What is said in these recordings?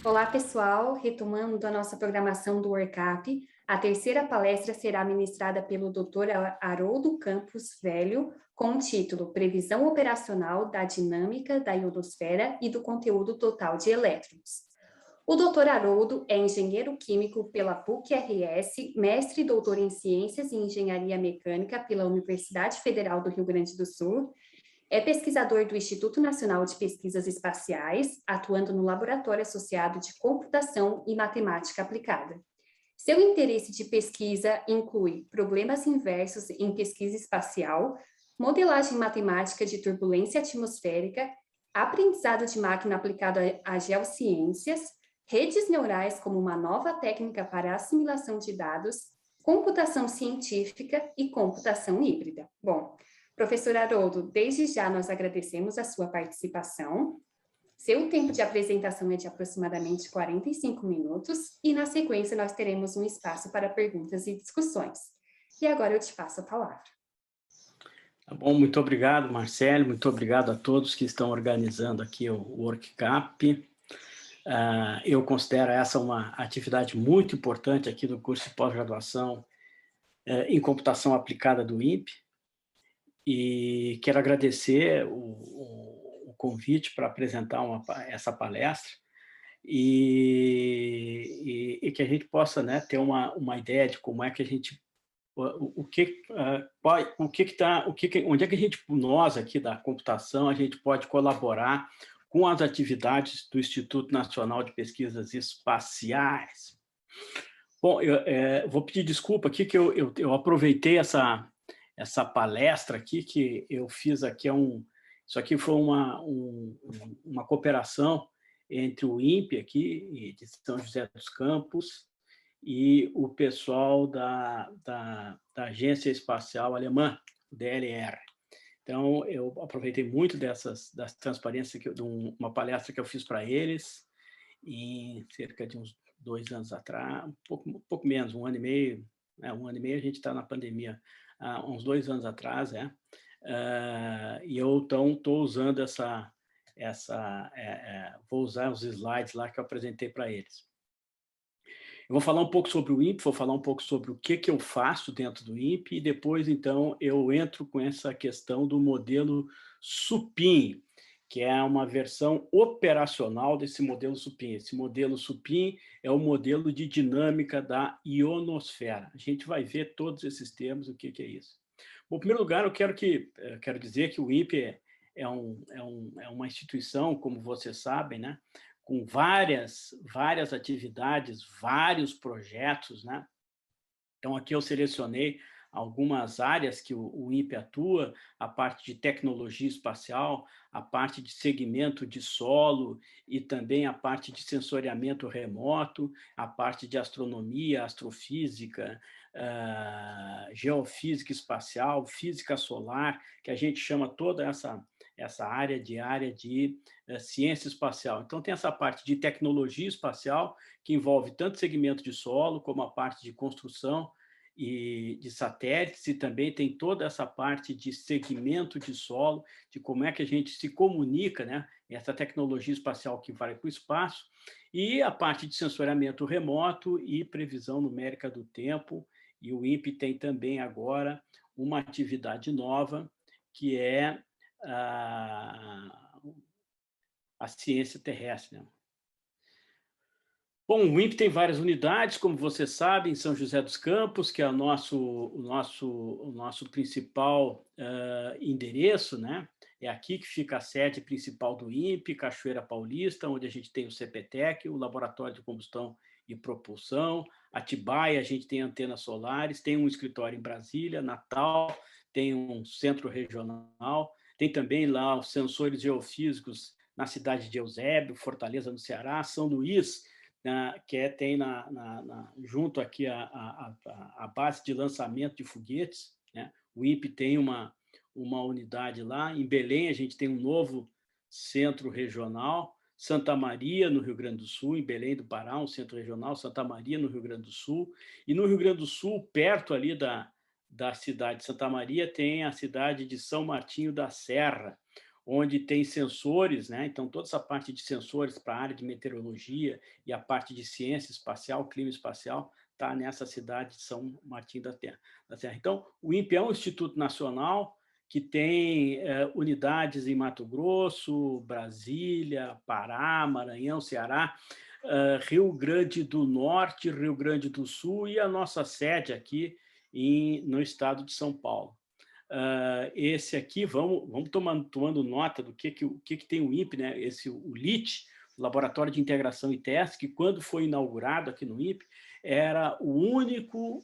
Olá, pessoal. Retomando a nossa programação do WorkUp, a terceira palestra será ministrada pelo Dr. Haroldo Campos Velho, com o título Previsão Operacional da Dinâmica da Ionosfera e do Conteúdo Total de Elétrons. O Dr. Haroldo é engenheiro químico pela PUC-RS, mestre e doutor em Ciências e Engenharia Mecânica pela Universidade Federal do Rio Grande do Sul. É pesquisador do Instituto Nacional de Pesquisas Espaciais, atuando no Laboratório Associado de Computação e Matemática Aplicada. Seu interesse de pesquisa inclui problemas inversos em pesquisa espacial, modelagem matemática de turbulência atmosférica, aprendizado de máquina aplicado a geociências, redes neurais como uma nova técnica para assimilação de dados, computação científica e computação híbrida. Bom, professor Haroldo, desde já nós agradecemos a sua participação. Seu tempo de apresentação é de aproximadamente 45 minutos e, na sequência, nós teremos um espaço para perguntas e discussões. E agora eu te passo a palavra. Tá bom, muito obrigado, Marcelo, muito obrigado a todos que estão organizando aqui o WorkCap. Eu considero essa uma atividade muito importante aqui do curso de pós-graduação em computação aplicada do INPE, e quero agradecer o convite para apresentar essa palestra e que a gente possa, né, ter uma ideia de como é que a gente onde é que nós aqui da computação, a gente pode colaborar com as atividades do Instituto Nacional de Pesquisas Espaciais. Bom, eu vou pedir desculpa aqui que eu aproveitei essa palestra aqui que eu fiz aqui. Isso aqui foi uma cooperação entre o INPE aqui de São José dos Campos e o pessoal da Agência Espacial Alemã, DLR. Então, eu aproveitei muito das transparências, de uma palestra que eu fiz para eles, em cerca de uns 2 anos atrás, um pouco menos, 1 ano e meio, 1 ano e meio a gente está na pandemia, uns 2 anos atrás, e eu estou usando vou usar os slides lá que eu apresentei para eles. Eu vou falar um pouco sobre o INPE, vou falar um pouco sobre o que eu faço dentro do INPE, e depois, então, eu entro com essa questão do modelo SUPIM, que é uma versão operacional desse modelo SUPIM. Esse modelo SUPIM é o modelo de dinâmica da ionosfera. A gente vai ver todos esses termos, o que é isso. Bom, em primeiro lugar, eu quero dizer que o INPE é uma instituição, como vocês sabem, né, com várias atividades, vários projetos, né? Então, aqui eu selecionei algumas áreas que o INPE atua: a parte de tecnologia espacial, a parte de segmento de solo e também a parte de sensoriamento remoto, a parte de astronomia, astrofísica, geofísica espacial, física solar, que a gente chama toda essa área de ciência espacial. Então, tem essa parte de tecnologia espacial, que envolve tanto segmento de solo, como a parte de construção e de satélites, e também tem toda essa parte de segmento de solo, de como é que a gente se comunica, né? Essa tecnologia espacial que vai para o espaço, e a parte de sensoriamento remoto e previsão numérica do tempo. E o INPE tem também agora uma atividade nova, que é a ciência terrestre, né? Bom, o INPE tem várias unidades, como vocês sabem, em São José dos Campos, que é o nosso principal endereço, né? É aqui que fica a sede principal do INPE, Cachoeira Paulista, onde a gente tem o CPTEC, o Laboratório de Combustão e Propulsão. Atibaia, a gente tem antenas solares, tem um escritório em Brasília, Natal, tem um centro regional, tem também lá os sensores geofísicos na cidade de Eusébio, Fortaleza, no Ceará, São Luís, que tem junto aqui a base de lançamento de foguetes, né? O INPE tem uma unidade lá. Em Belém, a gente tem um novo centro regional. Santa Maria, no Rio Grande do Sul, em Belém do Pará, um centro regional. Santa Maria, no Rio Grande do Sul. E no Rio Grande do Sul, perto ali da cidade de Santa Maria, tem a cidade de São Martinho da Serra, onde tem sensores, né? Então, toda essa parte de sensores para a área de meteorologia e a parte de ciência espacial, clima espacial, está nessa cidade de São Martim da Terra. Então, o INPE é um instituto nacional que tem unidades em Mato Grosso, Brasília, Pará, Maranhão, Ceará, Rio Grande do Norte, Rio Grande do Sul e a nossa sede aqui no estado de São Paulo. Esse aqui, vamos tomando nota do que tem o INPE, né? O LIT, o Laboratório de Integração e Testes, que quando foi inaugurado aqui no INPE, era o único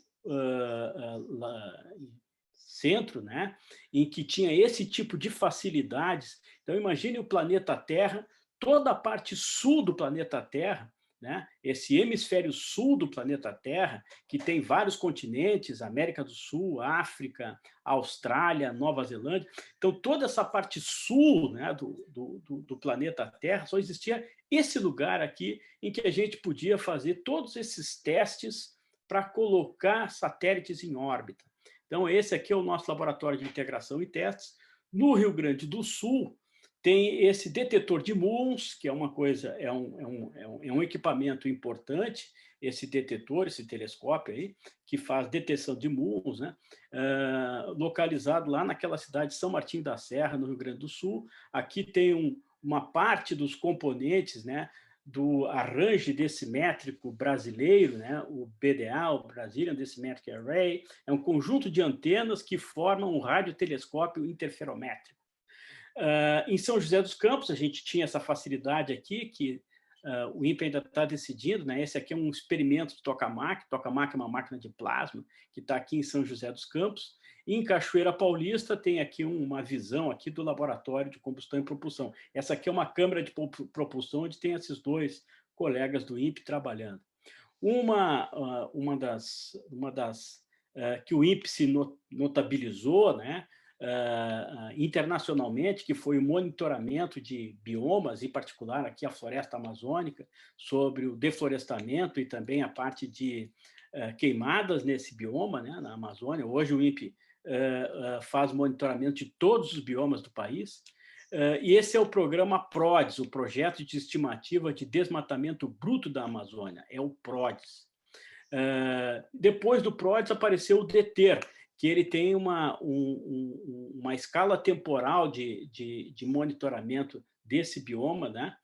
centro, né, em que tinha esse tipo de facilidades. Então, imagine o planeta Terra, toda a parte sul do planeta Terra, né, esse hemisfério sul do planeta Terra, que tem vários continentes, América do Sul, África, Austrália, Nova Zelândia. Então, toda essa parte sul, né, do planeta Terra, só existia esse lugar aqui em que a gente podia fazer todos esses testes para colocar satélites em órbita. Então, esse aqui é o nosso laboratório de integração e testes. No Rio Grande do Sul, tem esse detetor de muons, que é uma coisa, é um equipamento importante, esse detetor, esse telescópio aí, que faz detecção de muons, né? Localizado lá naquela cidade de São Martim da Serra, no Rio Grande do Sul. Aqui tem uma parte dos componentes, né, do arranjo decimétrico brasileiro, né, o BDA, o Brazilian Decimetric Array, é um conjunto de antenas que formam um radiotelescópio interferométrico. Em São José dos Campos, a gente tinha essa facilidade aqui, que o INPE ainda está decidindo, né? Esse aqui é um experimento de tokamak. Tokamak é uma máquina de plasma que está aqui em São José dos Campos. E em Cachoeira Paulista tem aqui uma visão aqui do laboratório de combustão e propulsão. Essa aqui é uma câmara de propulsão onde tem esses dois colegas do INPE trabalhando. Uma das que o INPE se notabilizou, né, internacionalmente, que foi o monitoramento de biomas, em particular aqui a floresta amazônica, sobre o deflorestamento e também a parte de queimadas nesse bioma, né, na Amazônia. Hoje o INPE faz monitoramento de todos os biomas do país. E esse é o programa PRODES, o Projeto de Estimativa de Desmatamento Bruto da Amazônia, é o PRODES. Depois do PRODES apareceu o DETER, que ele tem uma escala temporal de monitoramento desse bioma, né,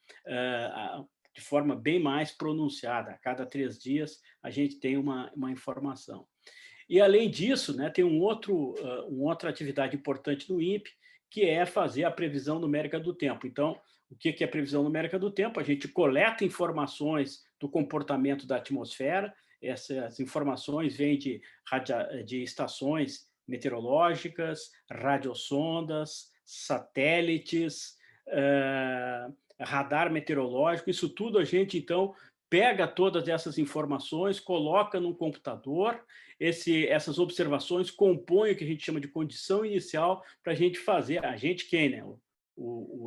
de forma bem mais pronunciada. A cada 3 dias a gente tem uma informação. E, além disso, né, tem uma outra atividade importante no INPE, que é fazer a previsão numérica do tempo. Então, o que é a previsão numérica do tempo? A gente coleta informações do comportamento da atmosfera. Essas informações vêm de estações meteorológicas, radiosondas, satélites, radar meteorológico. Isso tudo a gente, então, pega todas essas informações, coloca num computador. Essas observações compõem o que a gente chama de condição inicial para a gente fazer. A gente quem, né?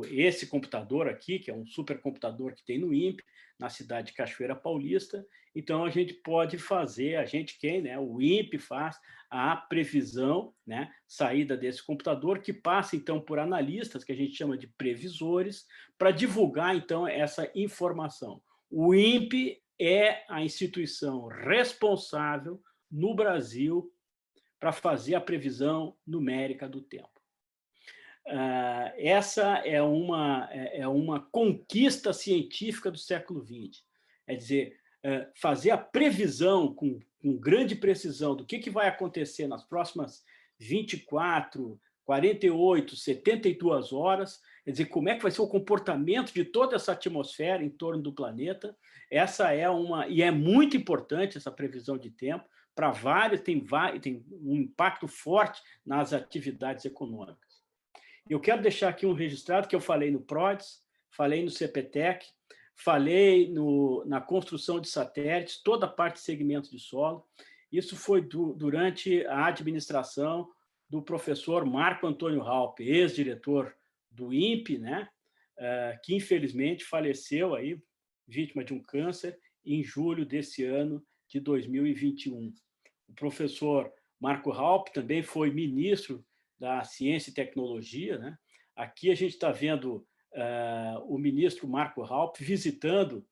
Esse computador aqui, que é um supercomputador que tem no INPE, na cidade de Cachoeira Paulista. Então, a gente pode fazer, a gente quem, né? O INPE faz a previsão, né? Saída desse computador, que passa, então, por analistas, que a gente chama de previsores, para divulgar, então, essa informação. O INPE é a instituição responsável no Brasil para fazer a previsão numérica do tempo. Essa é uma conquista científica do século XX. É dizer, fazer a previsão com grande precisão do que vai acontecer nas próximas 24, 48, 72 horas, quer dizer, como é que vai ser o comportamento de toda essa atmosfera em torno do planeta. Essa e é muito importante essa previsão de tempo para vários, tem um impacto forte nas atividades econômicas. Eu quero deixar aqui um registrado que eu falei no PRODES, falei no CPTEC, falei na construção de satélites, toda a parte de segmento de solo. Isso foi durante a administração do professor Marco Antônio Raupp, ex-diretor do INPE, né, que infelizmente faleceu aí, vítima de um câncer, em julho desse ano de 2021. O professor Marco Raupp também foi ministro da Ciência e Tecnologia, né? Aqui a gente está vendo o ministro Marco Raupp visitando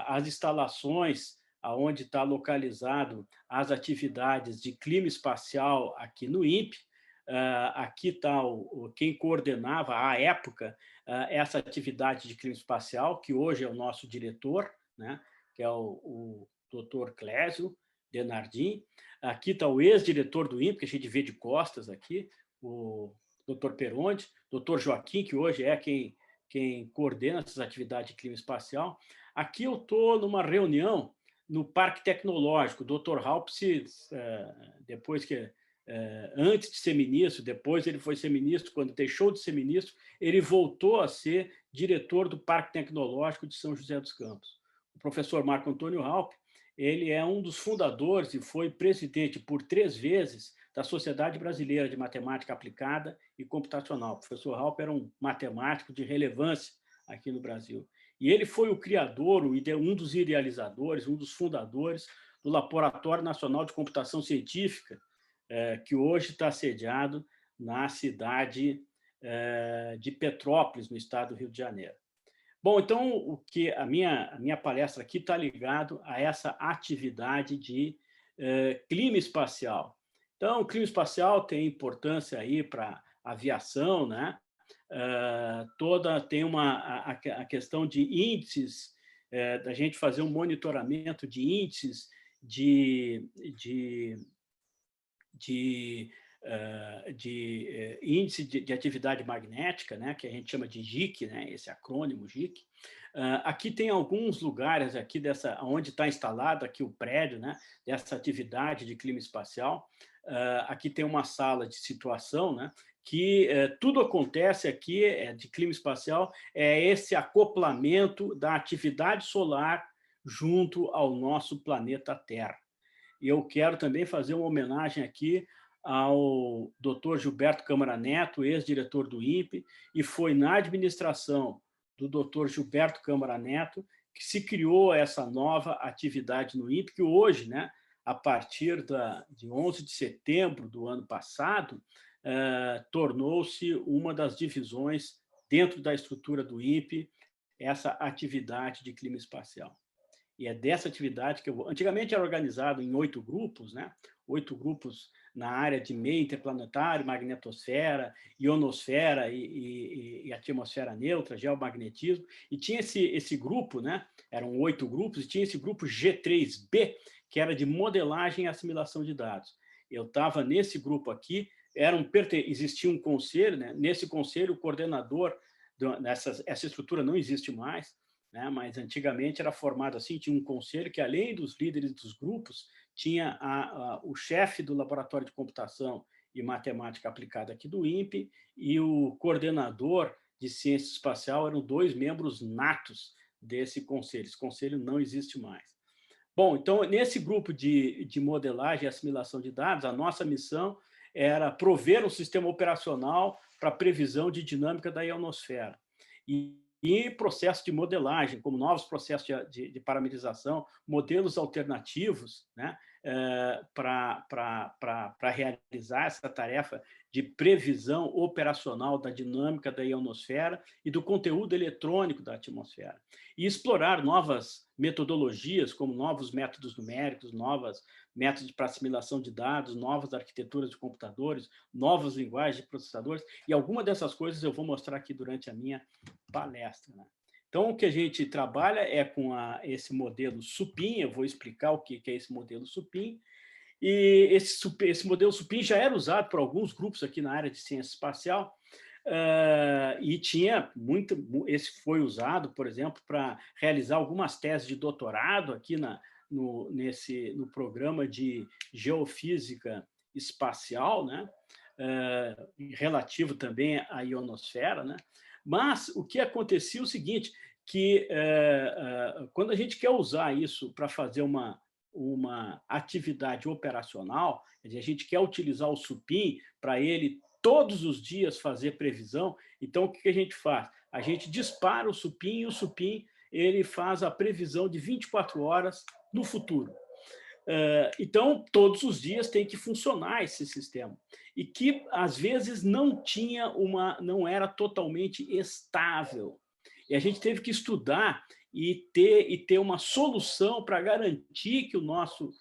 as instalações onde está localizado as atividades de clima espacial aqui no INPE. Aqui está quem coordenava, à época, essa atividade de clima espacial, que hoje é o nosso diretor, né, que é o Dr. Clésio Denardim. Aqui está o ex-diretor do INPE, que a gente vê de costas aqui, o Dr. Peronde, Dr. Joaquim, que hoje é quem coordena essas atividades de clima espacial. Aqui eu estou numa reunião no Parque Tecnológico. O Dr. Raupp, depois que antes de ser ministro, depois ele foi ser ministro, quando deixou de ser ministro, ele voltou a ser diretor do Parque Tecnológico de São José dos Campos. O professor Marco Antônio Raupp, ele é um dos fundadores e foi presidente por 3 vezes da Sociedade Brasileira de Matemática Aplicada e Computacional. O professor Raupp era um matemático de relevância aqui no Brasil. E ele foi o criador, um dos idealizadores, um dos fundadores do Laboratório Nacional de Computação Científica, que hoje está sediado na cidade de Petrópolis, no estado do Rio de Janeiro. Bom, então a minha palestra aqui está ligado a essa atividade de clima espacial. Então, o clima espacial tem importância aí para a aviação, né? Tem a questão de índices, da gente fazer um monitoramento de índices índice de atividade magnética, né, que a gente chama de GIC, né, esse acrônimo GIC. Aqui tem alguns lugares aqui onde está instalado aqui o prédio, né, dessa atividade de clima espacial. Aqui tem uma sala de situação, né, que tudo acontece aqui de clima espacial, é esse acoplamento da atividade solar junto ao nosso planeta Terra. E eu quero também fazer uma homenagem aqui ao Dr. Gilberto Câmara Neto, ex-diretor do INPE, e foi na administração do Dr. Gilberto Câmara Neto que se criou essa nova atividade no INPE, que hoje, né, a partir de 11 de setembro do ano passado, tornou-se uma das divisões dentro da estrutura do INPE, essa atividade de clima espacial. E é dessa atividade que eu vou... Antigamente era organizado em 8 grupos, né? 8 grupos na área de meio interplanetário, magnetosfera, ionosfera e atmosfera neutra, geomagnetismo. E tinha esse grupo, né? Eram 8 grupos, e tinha esse grupo G3B, que era de modelagem e assimilação de dados. Eu estava nesse grupo aqui, existia um conselho, né? Nesse conselho, o coordenador, essa estrutura não existe mais, né? Mas antigamente era formado assim, tinha um conselho que, além dos líderes dos grupos, tinha o chefe do Laboratório de Computação e Matemática Aplicada aqui do INPE e o coordenador de Ciência Espacial. Eram 2 membros natos desse conselho. Esse conselho não existe mais. Bom, então, nesse grupo de modelagem e assimilação de dados, a nossa missão era prover um sistema operacional para previsão de dinâmica da ionosfera. E processo de modelagem, como novos processos de parametrização, modelos alternativos, né, para realizar essa tarefa de previsão operacional da dinâmica da ionosfera e do conteúdo eletrônico da atmosfera. E explorar novas metodologias, como novos métodos numéricos, novos métodos para assimilação de dados, novas arquiteturas de computadores, novas linguagens de processadores, e alguma dessas coisas eu vou mostrar aqui durante a minha palestra, né? Então, o que a gente trabalha é com esse modelo SUPIM. Eu vou explicar o que é esse modelo SUPIM. E esse modelo SUPIM já era usado por alguns grupos aqui na área de ciência espacial, e esse foi usado, por exemplo, para realizar algumas teses de doutorado aqui no programa de geofísica espacial, né? Relativo também à ionosfera, né? Mas o que acontecia é o seguinte, que quando a gente quer usar isso para fazer uma atividade operacional, a gente quer utilizar o SUPIM para ele todos os dias fazer previsão, então o que a gente faz? A gente dispara o SUPIM, e o SUPIM ele faz a previsão de 24 horas no futuro. Então, todos os dias tem que funcionar esse sistema. E que, às vezes, não era totalmente estável. E a gente teve que estudar e ter uma solução para garantir que o nosso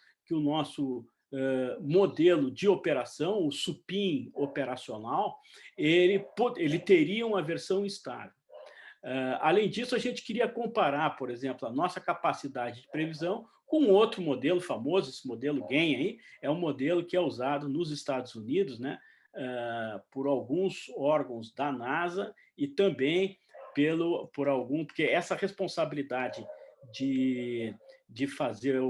modelo de operação, o supim operacional, ele teria uma versão estável. Além disso, a gente queria comparar, por exemplo, a nossa capacidade de previsão com outro modelo famoso, esse modelo GAN aí, é um modelo que é usado nos Estados Unidos, né, por alguns órgãos da NASA e também porque essa responsabilidade de fazer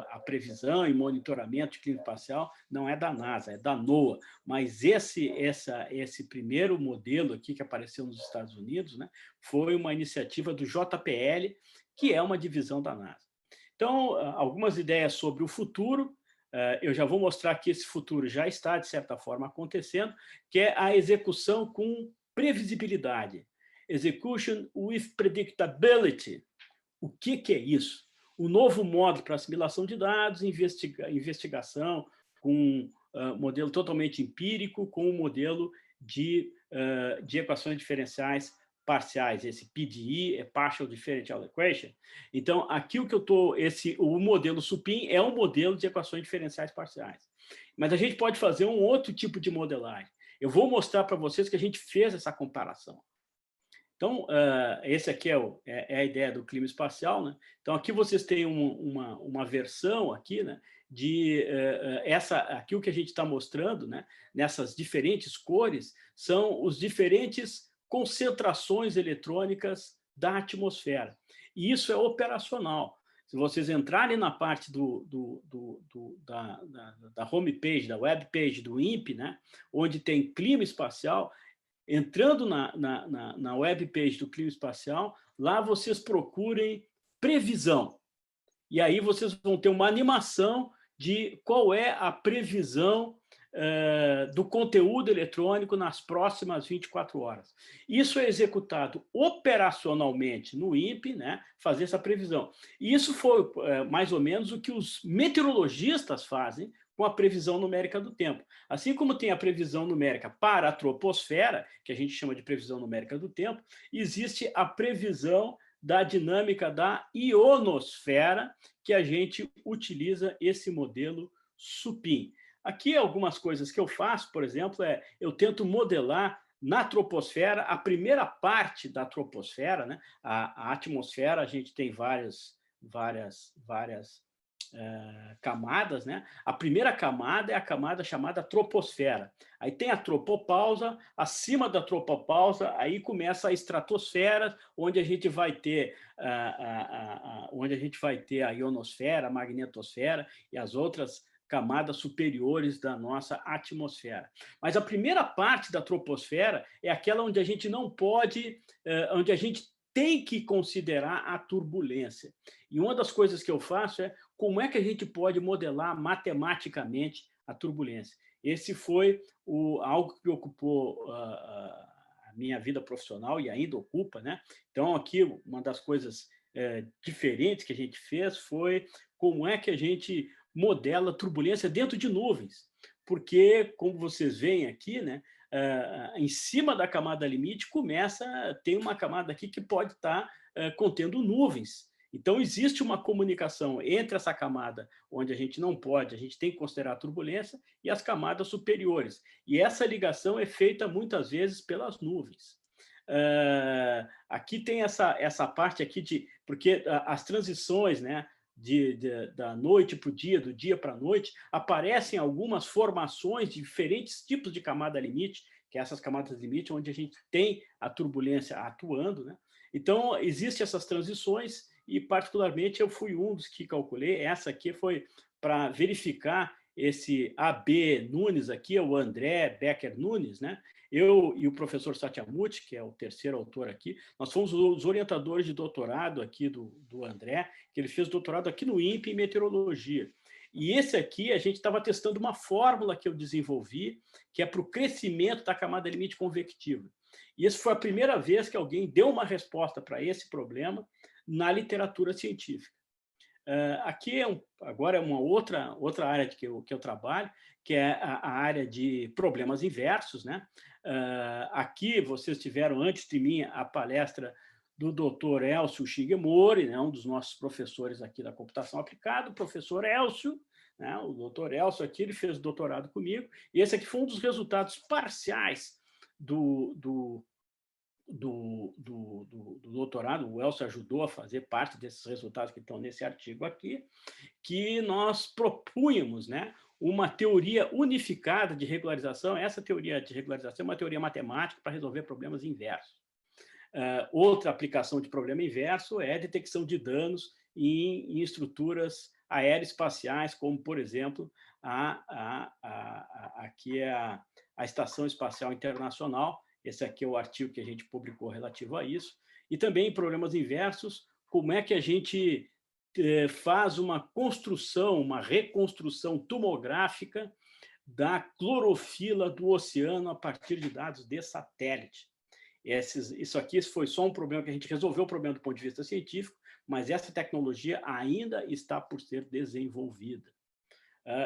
a previsão e monitoramento de clima espacial não é da NASA, é da NOAA. Mas esse primeiro modelo aqui que apareceu nos Estados Unidos, né, foi uma iniciativa do JPL, que é uma divisão da NASA. Então, algumas ideias sobre o futuro. Eu já vou mostrar que esse futuro já está, de certa forma, acontecendo, que é a execução com previsibilidade. Execution with predictability. O que é isso? O novo modo para assimilação de dados, investigação com modelo totalmente empírico, com um modelo de equações diferenciais parciais, esse PDE, é Partial Differential Equation. Então, aqui o modelo supim é um modelo de equações diferenciais parciais. Mas a gente pode fazer um outro tipo de modelagem. Eu vou mostrar para vocês que a gente fez essa comparação. Então, esse aqui é a ideia do clima espacial, né? Então, aqui vocês têm uma versão aqui, né, aqui o que a gente está mostrando, né, nessas diferentes cores, são os diferentes concentrações eletrônicas da atmosfera. E isso é operacional. Se vocês entrarem na parte da homepage, da webpage do INPE, né, onde tem clima espacial, entrando na webpage do clima espacial, lá vocês procurem previsão. E aí vocês vão ter uma animação de qual é a previsão do conteúdo eletrônico nas próximas 24 horas. Isso é executado operacionalmente no INPE, né, fazer essa previsão. E isso foi mais ou menos o que os meteorologistas fazem com a previsão numérica do tempo. Assim como tem a previsão numérica para a troposfera, que a gente chama de previsão numérica do tempo, existe a previsão da dinâmica da ionosfera, que a gente utiliza esse modelo supim. Aqui algumas coisas que eu faço, por exemplo, eu tento modelar na troposfera, a primeira parte da troposfera, né? A atmosfera, a gente tem várias camadas, né? A primeira camada é a camada chamada troposfera. Aí tem a tropopausa, acima da tropopausa, aí começa a estratosfera, onde a gente vai ter a ionosfera, a magnetosfera e as outras camadas superiores da nossa atmosfera. Mas a primeira parte da troposfera é aquela onde a gente não pode, onde a gente tem que considerar a turbulência. E uma das coisas que eu faço é como é que a gente pode modelar matematicamente a turbulência. Esse foi algo que ocupou a minha vida profissional e ainda ocupa, né? Então, aqui, uma das coisas diferentes que a gente fez foi como é que a gente modela turbulência dentro de nuvens. Porque, como vocês veem aqui, né, em cima da camada limite tem uma camada aqui que pode estar contendo nuvens. Então, existe uma comunicação entre essa camada onde a gente não pode, a gente tem que considerar a turbulência, e as camadas superiores. E essa ligação é feita muitas vezes pelas nuvens. Aqui tem essa parte aqui porque as transições, né, da noite para o dia, do dia para a noite, aparecem algumas formações de diferentes tipos de camada limite, que é essas camadas limite onde a gente tem a turbulência atuando, né? Então, existem essas transições e, particularmente, eu fui um dos que calculei. Essa aqui foi para verificar esse AB Nunes aqui, é o André Becker Nunes, né? Eu e o professor Satyamurthy, que é o terceiro autor aqui, nós fomos os orientadores de doutorado aqui do André, que ele fez doutorado aqui no INPE em meteorologia. E esse aqui, a gente estava testando uma fórmula que eu desenvolvi, que é para o crescimento da camada limite convectiva. E essa foi a primeira vez que alguém deu uma resposta para esse problema na literatura científica. Aqui agora é uma outra área que eu trabalho, que é a área de problemas inversos, né? Aqui vocês tiveram, antes de mim, a palestra do Dr. Elcio Shigemori, né? Um dos nossos professores aqui da computação aplicada, o professor Elcio, né? O doutor Elcio aqui, ele fez doutorado comigo, e esse aqui foi um dos resultados parciais do doutorado. O Elcio ajudou a fazer parte desses resultados que estão nesse artigo aqui, que nós propunhamos, né, uma teoria unificada de regularização. Essa teoria de regularização é uma teoria matemática para resolver problemas inversos. Outra aplicação de problema inverso é a detecção de danos em estruturas aeroespaciais, como, por exemplo, aqui é a Estação Espacial Internacional. Esse aqui é o artigo que a gente publicou relativo a isso. E também em problemas inversos, como é que a gente faz uma construção, uma reconstrução tomográfica da clorofila do oceano a partir de dados de satélite. Isso aqui foi só um problema que a gente resolveu, o problema do ponto de vista científico, mas essa tecnologia ainda está por ser desenvolvida.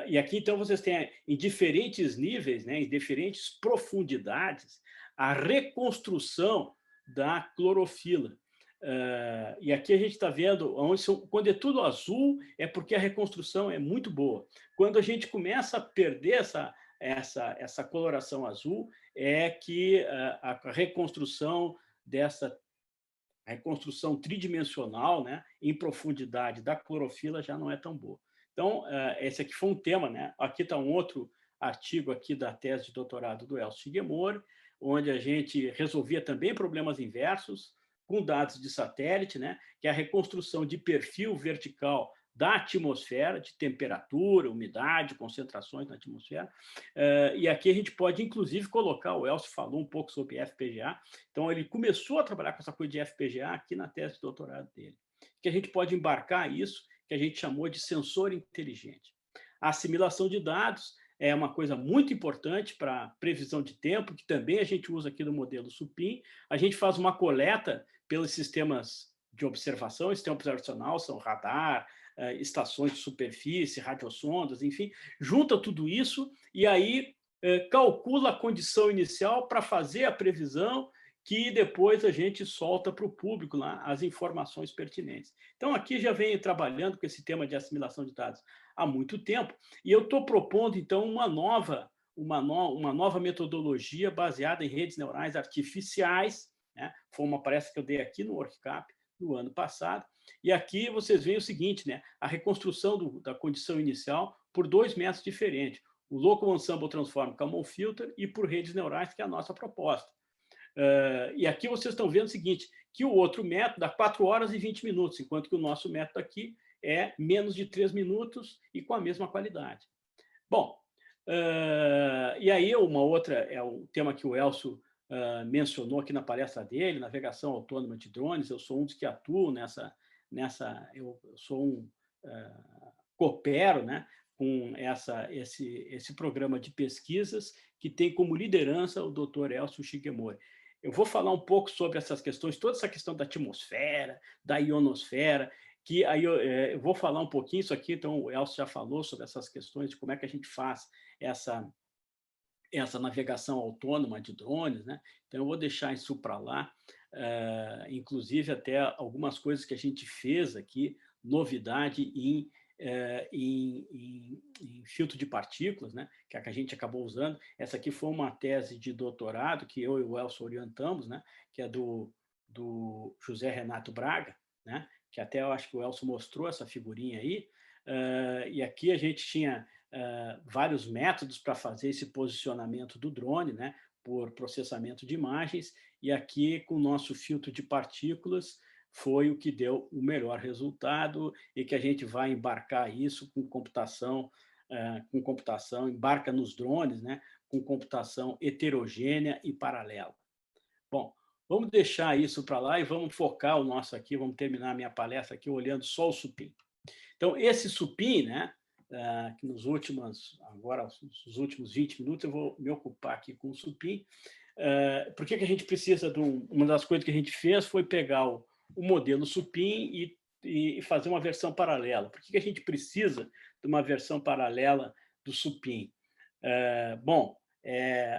E aqui, então, vocês têm em diferentes níveis, né, em diferentes profundidades, a reconstrução da clorofila. E aqui a gente está vendo, quando é tudo azul, é porque a reconstrução é muito boa. Quando a gente começa a perder essa coloração azul, é que a reconstrução tridimensional, né, em profundidade da clorofila já não é tão boa. Então, esse aqui foi um tema, né? Aqui está um outro artigo aqui da tese de doutorado do Elcio Shigemori, onde a gente resolvia também problemas inversos com dados de satélite, né? Que é a reconstrução de perfil vertical da atmosfera, de temperatura, umidade, concentrações na atmosfera. E aqui a gente pode, inclusive, colocar, o Elcio falou um pouco sobre FPGA, então ele começou a trabalhar com essa coisa de FPGA aqui na tese de doutorado dele, que a gente pode embarcar isso, que a gente chamou de sensor inteligente. A assimilação de dados é uma coisa muito importante para previsão de tempo, que também a gente usa aqui no modelo SUPIM. A gente faz uma coleta pelos sistemas de observação, sistema observacional, são radar, estações de superfície, radiosondas, enfim, junta tudo isso e aí calcula a condição inicial para fazer a previsão, que depois a gente solta para o público lá as informações pertinentes. Então, aqui já venho trabalhando com esse tema de assimilação de dados há muito tempo, e eu estou propondo, então, uma nova metodologia baseada em redes neurais artificiais, né? Foi uma palestra que eu dei aqui no WorkCap no ano passado, e aqui vocês veem o seguinte, né? A reconstrução da condição inicial por dois métodos diferentes, o Local Ensemble Transform Kalman Filter e por redes neurais, que é a nossa proposta. E aqui vocês estão vendo o seguinte, que o outro método dá 4 horas e 20 minutos, enquanto que o nosso método aqui é menos de 3 minutos e com a mesma qualidade. Bom, e aí uma outra, é um tema que o Elcio mencionou aqui na palestra dele, navegação autônoma de drones. Eu sou um dos que atuo eu sou coopero, né, com esse programa de pesquisas que tem como liderança o Dr. Elcio Shigemori. Eu vou falar um pouco sobre essas questões, toda essa questão da atmosfera, da ionosfera, que aí eu vou falar um pouquinho isso aqui, então o Elcio já falou sobre essas questões, de como é que a gente faz essa navegação autônoma de drones, né? Então eu vou deixar isso para lá, inclusive até algumas coisas que a gente fez aqui, novidade em filtro de partículas, né, que a gente acabou usando. Essa aqui foi uma tese de doutorado que eu e o Elcio orientamos, né, que é do José Renato Braga, né, que até eu acho que o Elcio mostrou essa figurinha aí, e aqui a gente tinha vários métodos para fazer esse posicionamento do drone, né, por processamento de imagens, e aqui com o nosso filtro de partículas foi o que deu o melhor resultado, e que a gente vai embarcar isso com computação, embarca nos drones, né, com computação heterogênea e paralela. Bom, vamos deixar isso para lá e vamos focar o nosso aqui, vamos terminar a minha palestra aqui olhando só o SUPIM. Então, esse SUPIM, né, que nos últimos 20 minutos eu vou me ocupar aqui com o SUPIM. Por que a gente precisa uma das coisas que a gente fez foi pegar o modelo SUPIM e e fazer uma versão paralela. Por que a gente precisa de uma versão paralela do supim? Bom,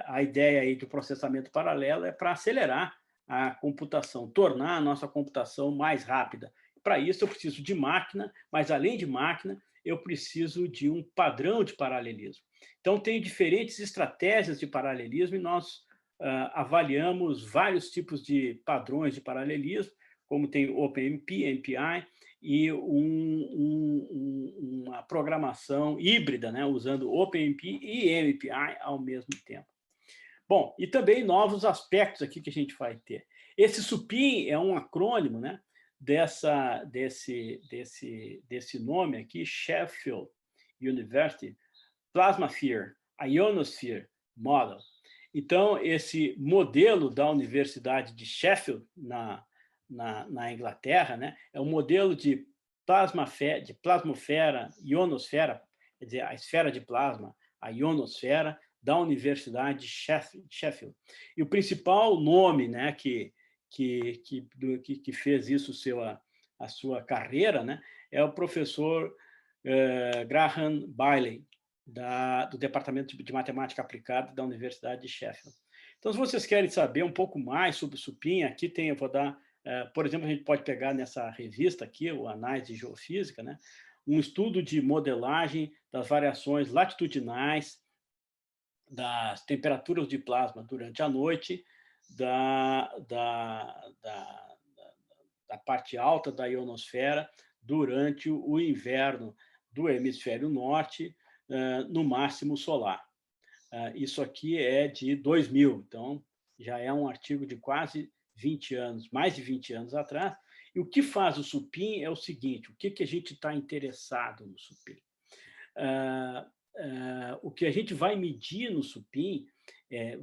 a ideia aí do processamento paralelo é para acelerar a computação, tornar a nossa computação mais rápida. Para isso, eu preciso de máquina, mas, além de máquina, eu preciso de um padrão de paralelismo. Então, tem diferentes estratégias de paralelismo e nós avaliamos vários tipos de padrões de paralelismo, como tem OpenMP, MPI, e uma programação híbrida, né, usando OpenMP e MPI ao mesmo tempo. Bom, e também novos aspectos aqui que a gente vai ter. Esse supim é um acrônimo, né, desse nome aqui, Sheffield University Plasmasphere Ionosphere Model. Então, esse modelo da Universidade de Sheffield, na Inglaterra, né, é um modelo de plasmosfera, ionosfera, quer dizer, a esfera de plasma, a ionosfera, da Universidade de Sheffield. E o principal nome, né, que fez isso a sua carreira, né, é o professor Graham Bailey, do Departamento de Matemática Aplicada da Universidade de Sheffield. Então, se vocês querem saber um pouco mais sobre o supim, aqui tem, eu vou dar, por exemplo, a gente pode pegar nessa revista aqui, o Anais de Geofísica, né, um estudo de modelagem das variações latitudinais das temperaturas de plasma durante a noite, da parte alta da ionosfera durante o inverno do hemisfério norte, no máximo solar. Isso aqui é de 2000, então já é um artigo de quase 20 anos, mais de 20 anos atrás. E o que faz o supim é o seguinte: o que a gente está interessado no supim? O que a gente vai medir no supim,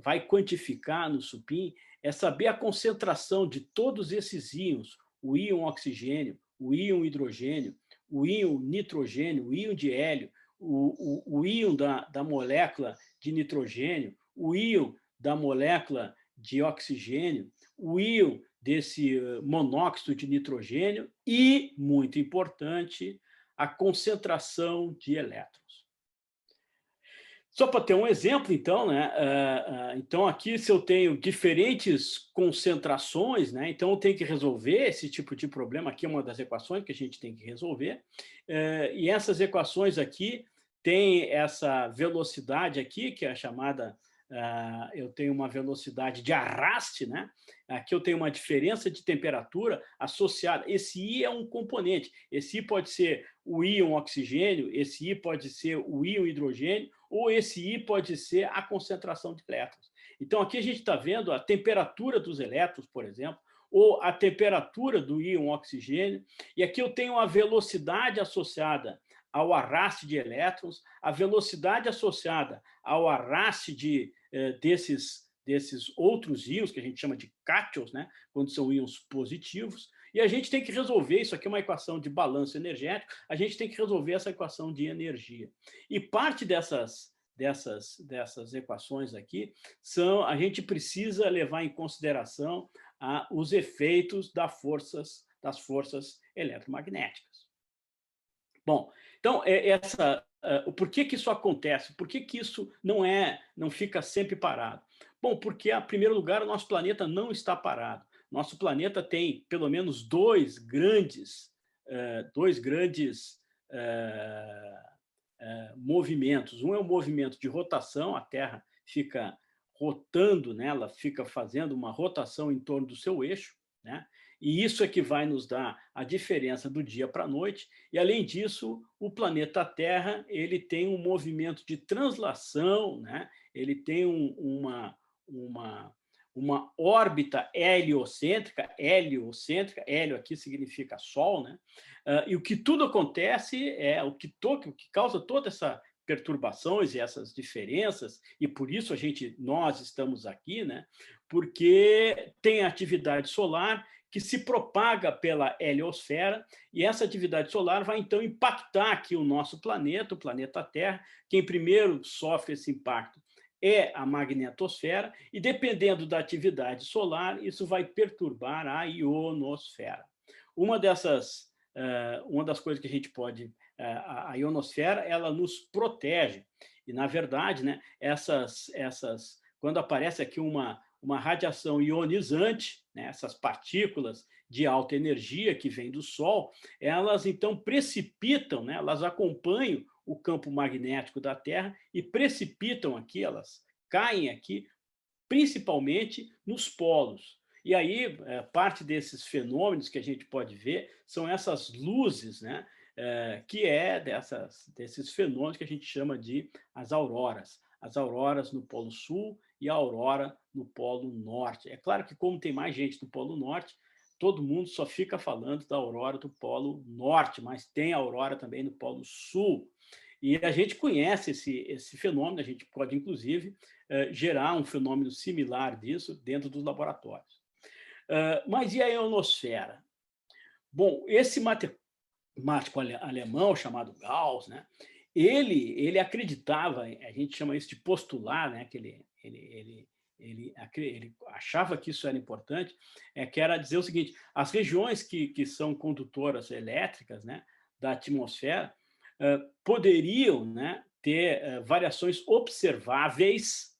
vai quantificar no supim, é saber a concentração de todos esses íons, o íon oxigênio, o íon hidrogênio, o íon nitrogênio, o íon de hélio, o íon da molécula de nitrogênio, o íon da molécula de oxigênio, o íon desse monóxido de nitrogênio e, muito importante, a concentração de elétrons. Só para ter um exemplo, então, né? Então, aqui, se eu tenho diferentes concentrações, né? Então, eu tenho que resolver esse tipo de problema. Aqui é uma das equações que a gente tem que resolver. E essas equações aqui têm essa velocidade aqui, que é a chamada... eu tenho uma velocidade de arraste, né? Aqui eu tenho uma diferença de temperatura associada. Esse I é um componente. Esse I pode ser o íon oxigênio, esse I pode ser o íon hidrogênio, ou esse I pode ser a concentração de elétrons. Então, aqui a gente está vendo a temperatura dos elétrons, por exemplo, ou a temperatura do íon oxigênio, e aqui eu tenho a velocidade associada ao arraste de elétrons, a velocidade associada ao arraste desses outros íons, que a gente chama de cátions, né, quando são íons positivos, e a gente tem que resolver, isso aqui é uma equação de balanço energético, a gente tem que resolver essa equação de energia. E parte dessas equações aqui a gente precisa levar em consideração os efeitos das forças eletromagnéticas. Bom, então, por que isso acontece? Por que isso não fica sempre parado? Bom, porque, em primeiro lugar, o nosso planeta não está parado. Nosso planeta tem, pelo menos, dois grandes movimentos. Um é o movimento de rotação, a Terra fica rotando, né? Ela fica fazendo uma rotação em torno do seu eixo, né? E isso é que vai nos dar a diferença do dia para a noite. E, além disso, o planeta Terra ele tem um movimento de translação, né? Ele tem uma órbita heliocêntrica, hélio aqui significa Sol, né? E o que tudo acontece o que causa toda essa perturbações e essas diferenças, e por isso nós estamos aqui, né? Porque tem a atividade solar que se propaga pela heliosfera, e essa atividade solar vai, então, impactar aqui o nosso planeta, o planeta Terra. Quem primeiro sofre esse impacto é a magnetosfera, e, dependendo da atividade solar, isso vai perturbar a ionosfera. Uma dessas uma das coisas que a gente pode... a ionosfera, ela nos protege. E, na verdade, né, quando aparece aqui uma radiação ionizante, né, essas partículas de alta energia que vêm do Sol, elas, então, precipitam, né, elas acompanham o campo magnético da Terra e precipitam aqui, elas caem aqui, principalmente nos polos. E aí, parte desses fenômenos que a gente pode ver são essas luzes, né, que desses fenômenos que a gente chama de as auroras. As auroras no Polo Sul e a aurora no Polo Norte. É claro que, como tem mais gente no Polo Norte, todo mundo só fica falando da aurora do Polo Norte, mas tem aurora também no Polo Sul. E a gente conhece esse fenômeno, a gente pode, inclusive, gerar um fenômeno similar disso dentro dos laboratórios. Mas e a ionosfera? Bom, esse matemático alemão chamado Gauss, né, ele acreditava, a gente chama isso de postular, né, que ele achava que isso era importante, que era dizer o seguinte: as regiões que são condutoras elétricas, né, da atmosfera poderiam, né, ter variações observáveis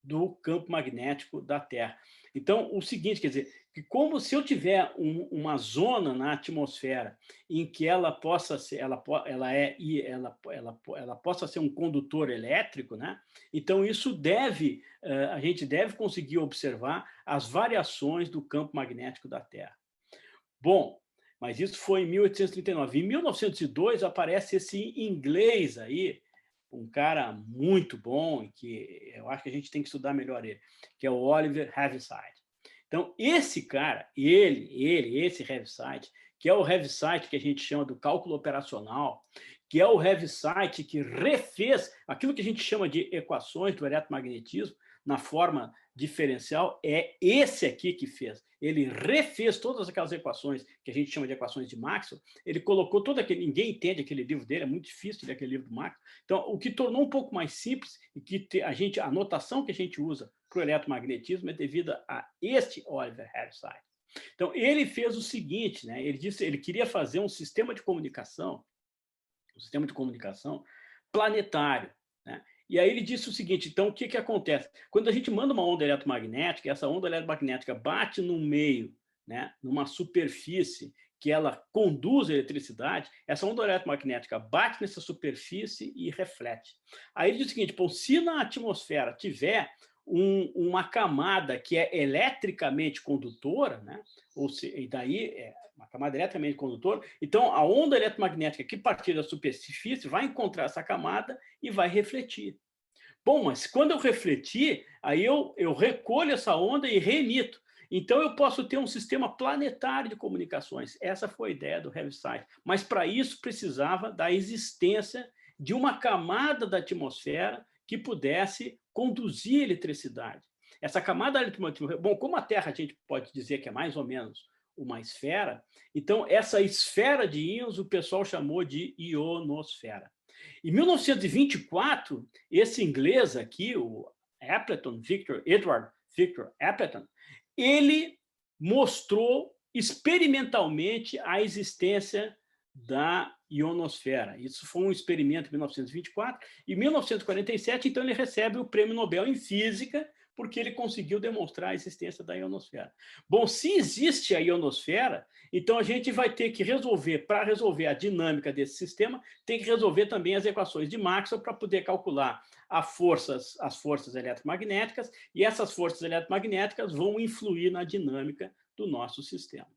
do campo magnético da Terra. Então, o seguinte, quer dizer, que como se eu tiver uma zona na atmosfera em que ela possa ser, ela possa ser um condutor elétrico, né? Então isso a gente deve conseguir observar as variações do campo magnético da Terra. Bom, mas isso foi em 1839. Em 1902 aparece esse inglês aí, um cara muito bom, que eu acho que a gente tem que estudar melhor ele, que é o Oliver Heaviside. Então, esse cara, esse Heaviside, que é o Heaviside que a gente chama do cálculo operacional, que é o Heaviside que refez aquilo que a gente chama de equações do eletromagnetismo na forma diferencial, é esse aqui que fez. Ele refez todas aquelas equações que a gente chama de equações de Maxwell, ele colocou todo aquele... Ninguém entende aquele livro dele, é muito difícil ler aquele livro do Maxwell. Então, o que tornou um pouco mais simples e que a notação que a gente usa para o eletromagnetismo é devida a este Oliver Heaviside. Então, ele fez o seguinte, né? Ele queria fazer um sistema de comunicação planetário, né? E aí ele disse o seguinte: então, o que acontece? Quando a gente manda uma onda eletromagnética, essa onda eletromagnética bate no meio, né, numa superfície que ela conduz a eletricidade, essa onda eletromagnética bate nessa superfície e reflete. Aí ele diz o seguinte: bom, se na atmosfera tiver uma camada que é eletricamente condutora, né, e daí uma camada eletricamente condutora, então a onda eletromagnética que partir da superfície vai encontrar essa camada e vai refletir. Bom, mas quando eu refletir, aí eu recolho essa onda e reemito. Então eu posso ter um sistema planetário de comunicações. Essa foi a ideia do Heaviside. Mas para isso precisava da existência de uma camada da atmosfera que pudesse conduzir eletricidade. Essa camada eletromagnética, bom, como a Terra a gente pode dizer que é mais ou menos uma esfera, então essa esfera de íons o pessoal chamou de ionosfera. Em 1924, esse inglês aqui, o Edward Victor Appleton, ele mostrou experimentalmente a existência da ionosfera. Isso foi um experimento em 1924. Em 1947, então, ele recebe o Prêmio Nobel em Física, porque ele conseguiu demonstrar a existência da ionosfera. Bom, se existe a ionosfera, então a gente vai ter que resolver, para resolver a dinâmica desse sistema, tem que resolver também as equações de Maxwell para poder calcular as forças eletromagnéticas, e essas forças eletromagnéticas vão influir na dinâmica do nosso sistema.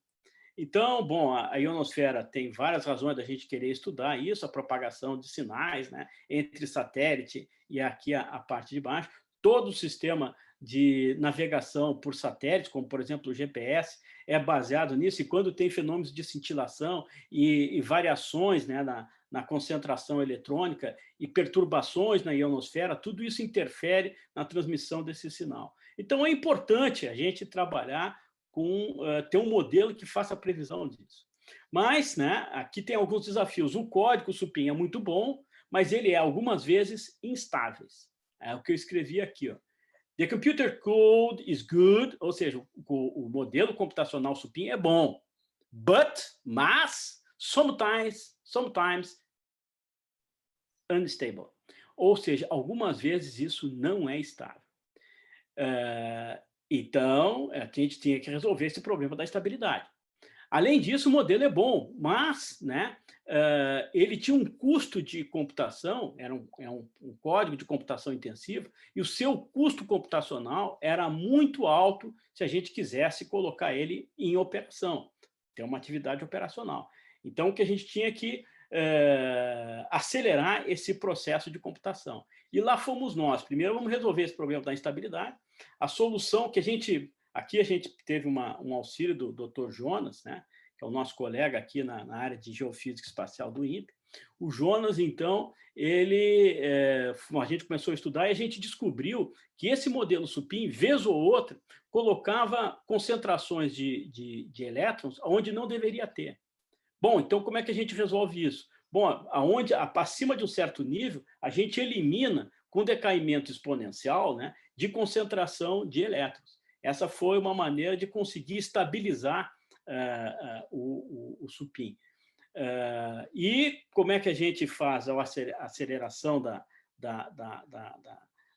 Então, bom, a ionosfera tem várias razões da gente querer estudar isso, a propagação de sinais, né, entre satélite e aqui a parte de baixo. Todo o sistema de navegação por satélite, como, por exemplo, o GPS, é baseado nisso, e quando tem fenômenos de cintilação e variações, né, na concentração eletrônica e perturbações na ionosfera, tudo isso interfere na transmissão desse sinal. Então, é importante a gente trabalhar ter um modelo que faça a previsão disso. Mas, né, aqui tem alguns desafios. O código Supin é muito bom, mas ele é, algumas vezes, instável. É o que eu escrevi aqui, ó. The computer code is good, ou seja, o modelo computacional Supin é bom, mas sometimes unstable. Ou seja, algumas vezes isso não é estável. Então, a gente tinha que resolver esse problema da estabilidade. Além disso, o modelo é bom, mas, né, ele tinha um custo de computação, era um código de computação intensivo, e o seu custo computacional era muito alto se a gente quisesse colocar ele em operação, ter uma atividade operacional. Então, o que a gente tinha que acelerar esse processo de computação. E lá fomos nós. Primeiro, vamos resolver esse problema da instabilidade. A solução que aqui a gente teve um auxílio do Dr. Jonas, né, que é o nosso colega aqui na área de geofísica espacial do INPE. O Jonas, então, a gente começou a estudar e a gente descobriu que esse modelo supim, vez ou outra, colocava concentrações de elétrons onde não deveria ter. Bom, então como é que a gente resolve isso? Bom, acima de um certo nível, a gente elimina com decaimento exponencial, né, de concentração de elétrons. Essa foi uma maneira de conseguir estabilizar o supim. E como é que a gente faz a aceleração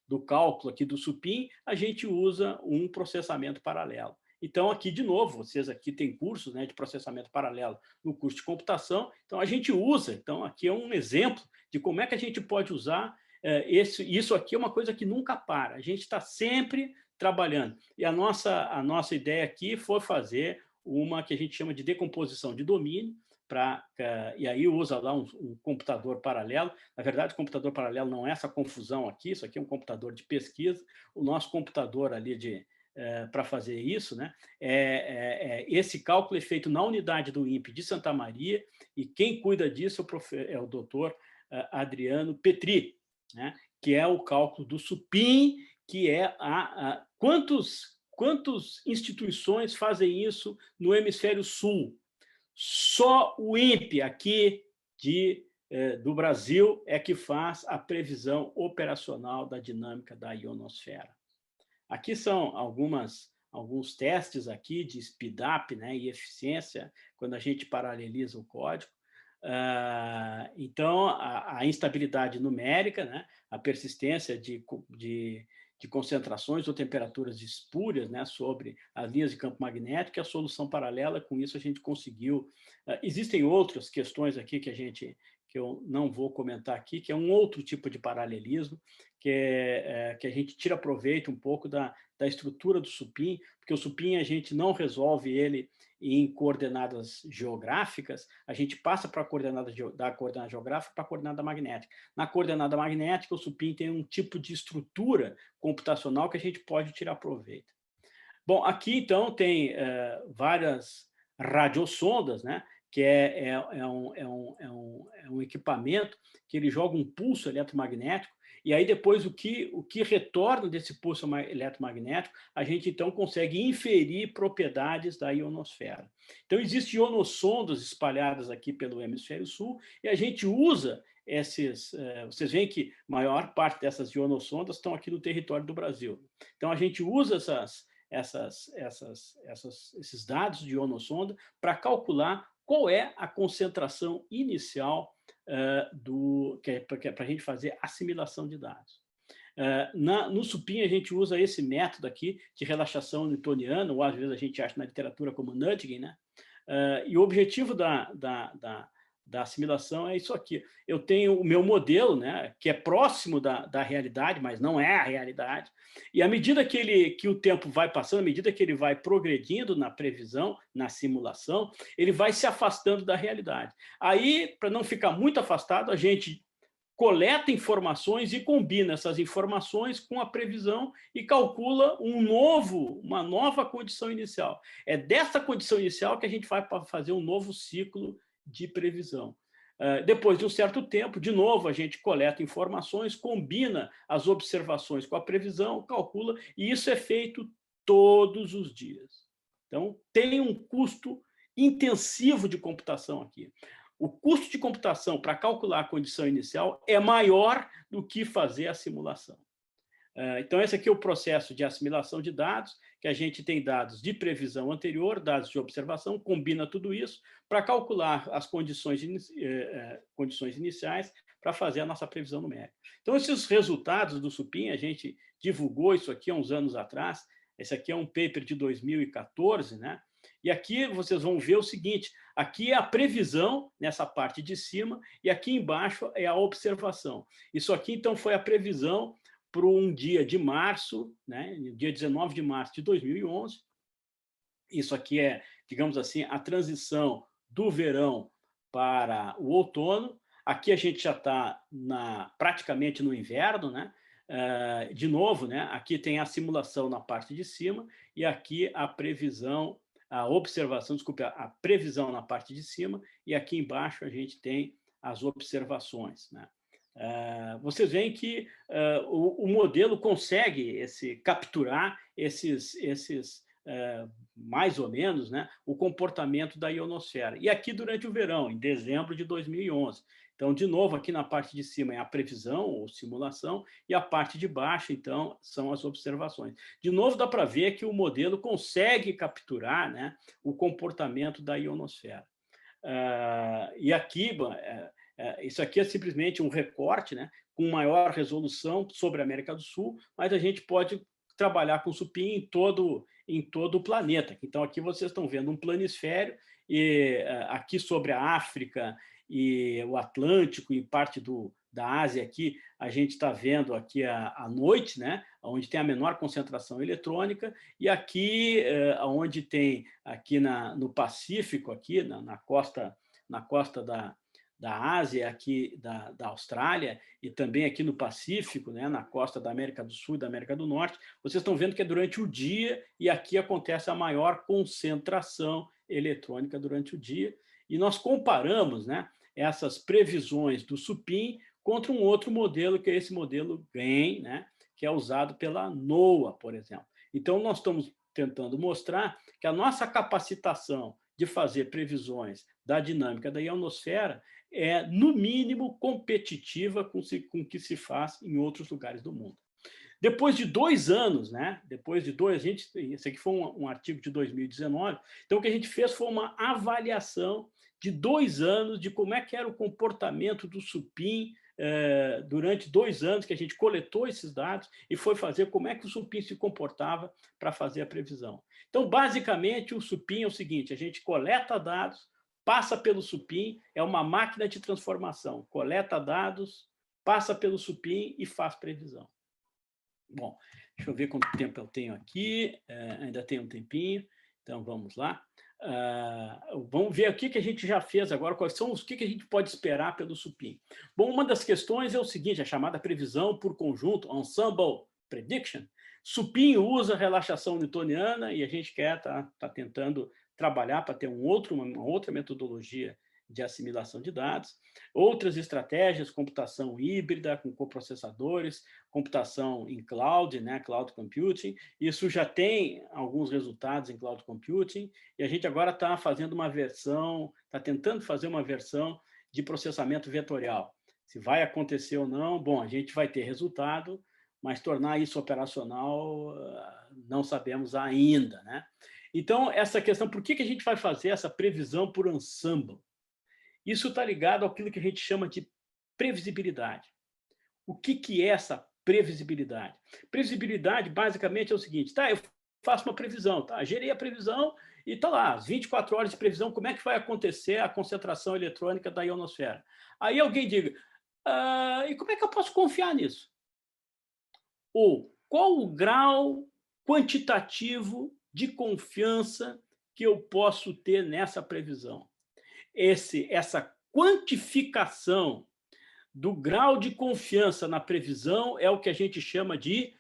do cálculo aqui do supim? A gente usa um processamento paralelo. Então, aqui, de novo, vocês aqui têm cursos, né, de processamento paralelo no curso de computação, então a gente usa, então aqui é um exemplo de como é que a gente pode usar isso aqui é uma coisa que nunca para, a gente está sempre trabalhando. E a nossa ideia aqui foi fazer uma que a gente chama de decomposição de domínio, e aí usa lá um computador paralelo. Na verdade, o computador paralelo não é essa confusão aqui, isso aqui é um computador de pesquisa, o nosso computador ali para fazer isso, né? Esse cálculo é feito na unidade do INPE de Santa Maria, e quem cuida disso é o doutor Adriano Petri, né? Que é o cálculo do supim, que é quantas instituições fazem isso no hemisfério sul? Só o INPE aqui do Brasil é que faz a previsão operacional da dinâmica da ionosfera. Aqui são alguns testes aqui de speedup, né, e eficiência, quando a gente paraleliza o código. Então, a instabilidade numérica, né, a persistência de concentrações ou temperaturas espúrias, né, sobre as linhas de campo magnético, e a solução paralela, com isso a gente conseguiu. Existem outras questões aqui que eu não vou comentar aqui, que é um outro tipo de paralelismo, que a gente tira proveito um pouco da estrutura do supim, porque o supim a gente não resolve ele em coordenadas geográficas, a gente passa para da coordenada geográfica para a coordenada magnética. Na coordenada magnética, o supim tem um tipo de estrutura computacional que a gente pode tirar proveito. Bom, aqui, então, tem várias radiosondas, né, que é um equipamento que ele joga um pulso eletromagnético, e aí depois o que retorna desse pulso eletromagnético, a gente então consegue inferir propriedades da ionosfera. Então existem ionossondas espalhadas aqui pelo hemisfério sul, e a gente usa vocês veem que a maior parte dessas ionossondas estão aqui no território do Brasil. Então a gente usa esses dados de ionossonda para calcular qual é a concentração inicial para a gente fazer assimilação de dados. No supim, a gente usa esse método aqui de relaxação newtoniana, ou às vezes a gente acha na literatura como nudging, né? E o objetivo da assimilação é isso aqui. Eu tenho o meu modelo, né, que é próximo da realidade, mas não é a realidade. E à medida que o tempo vai passando, à medida que ele vai progredindo na previsão, na simulação, ele vai se afastando da realidade. Aí, para não ficar muito afastado, a gente coleta informações e combina essas informações com a previsão e calcula uma nova condição inicial. É dessa condição inicial que a gente vai fazer um novo ciclo de previsão. Depois de um certo tempo, de novo, a gente coleta informações, combina as observações com a previsão, calcula, e isso é feito todos os dias. Então, tem um custo intensivo de computação aqui. O custo de computação para calcular a condição inicial é maior do que fazer a simulação. Então, esse aqui é o processo de assimilação de dados, que a gente tem dados de previsão anterior, dados de observação, combina tudo isso para calcular as condições iniciais para fazer a nossa previsão numérica. Então, esses resultados do SUPIM, a gente divulgou isso aqui há uns anos atrás, esse aqui é um paper de 2014, né? E aqui vocês vão ver o seguinte, aqui é a previsão, nessa parte de cima, e aqui embaixo é a observação. Isso aqui, então, foi a previsão para um dia de março, né, dia 19 de março de 2011. Isso aqui é, digamos assim, a transição do verão para o outono. Aqui a gente já está praticamente no inverno, né? De novo, né, aqui tem a simulação na parte de cima e aqui a previsão, a observação, desculpe, a previsão na parte de cima e aqui embaixo a gente tem as observações, né? Vocês veem que o modelo consegue capturar mais ou menos, né, o comportamento da ionosfera. E aqui durante o verão, em dezembro de 2011. Então, de novo, aqui na parte de cima é a previsão ou simulação e a parte de baixo, então, são as observações. De novo, dá para ver que o modelo consegue capturar, né, o comportamento da ionosfera. E aqui, isso aqui é simplesmente um recorte, né, com maior resolução sobre a América do Sul, mas a gente pode trabalhar com SUPIM em todo o planeta. Então, aqui vocês estão vendo um planisfério, e aqui sobre a África e o Atlântico e parte da Ásia aqui, a gente está vendo aqui à noite, né, onde tem a menor concentração eletrônica, e aqui, onde tem, aqui no Pacífico, aqui na costa da Ásia, aqui da Austrália, e também aqui no Pacífico, né, na costa da América do Sul e da América do Norte, vocês estão vendo que é durante o dia, e aqui acontece a maior concentração eletrônica durante o dia, e nós comparamos, né, essas previsões do SUPIM contra um outro modelo, que é esse modelo GAIN, né, que é usado pela NOAA, por exemplo. Então, nós estamos tentando mostrar que a nossa capacitação de fazer previsões da dinâmica da ionosfera é, no mínimo, competitiva com o que se faz em outros lugares do mundo. Depois de 2 anos, né? Esse aqui foi um artigo de 2019, então o que a gente fez foi uma avaliação de 2 anos de como é que era o comportamento do SUPIM durante 2 anos que a gente coletou esses dados e foi fazer como é que o SUPIM se comportava para fazer a previsão. Então, basicamente, o SUPIM é o seguinte, a gente coleta dados, passa pelo SUPIM, é uma máquina de transformação, coleta dados, passa pelo SUPIM e faz previsão. Bom, deixa eu ver quanto tempo eu tenho aqui, ainda tem um tempinho, então vamos lá. Vamos ver o que a gente já fez agora, quais são o que a gente pode esperar pelo SUPIM. Bom, uma das questões é o seguinte, a chamada previsão por conjunto, Ensemble Prediction. SUPIM usa relaxação newtoniana e a gente tá tentando trabalhar para ter uma outra metodologia de assimilação de dados, outras estratégias, computação híbrida com coprocessadores, computação em cloud, né, cloud computing, isso já tem alguns resultados em cloud computing, e a gente agora está fazendo uma versão, está tentando fazer uma versão de processamento vetorial. Se vai acontecer ou não, bom, a gente vai ter resultado, mas tornar isso operacional não sabemos ainda, né? Então, essa questão, por que a gente vai fazer essa previsão por ensemble? Isso está ligado àquilo que a gente chama de previsibilidade. O que é essa previsibilidade? Previsibilidade, basicamente, é o seguinte, tá, eu faço uma previsão, tá, gerei a previsão e está lá, as 24 horas de previsão, como é que vai acontecer a concentração eletrônica da ionosfera? Aí alguém diga, e como é que eu posso confiar nisso? Ou qual o grau quantitativo de confiança que eu posso ter nessa previsão? Essa quantificação do grau de confiança na previsão é o que a gente chama de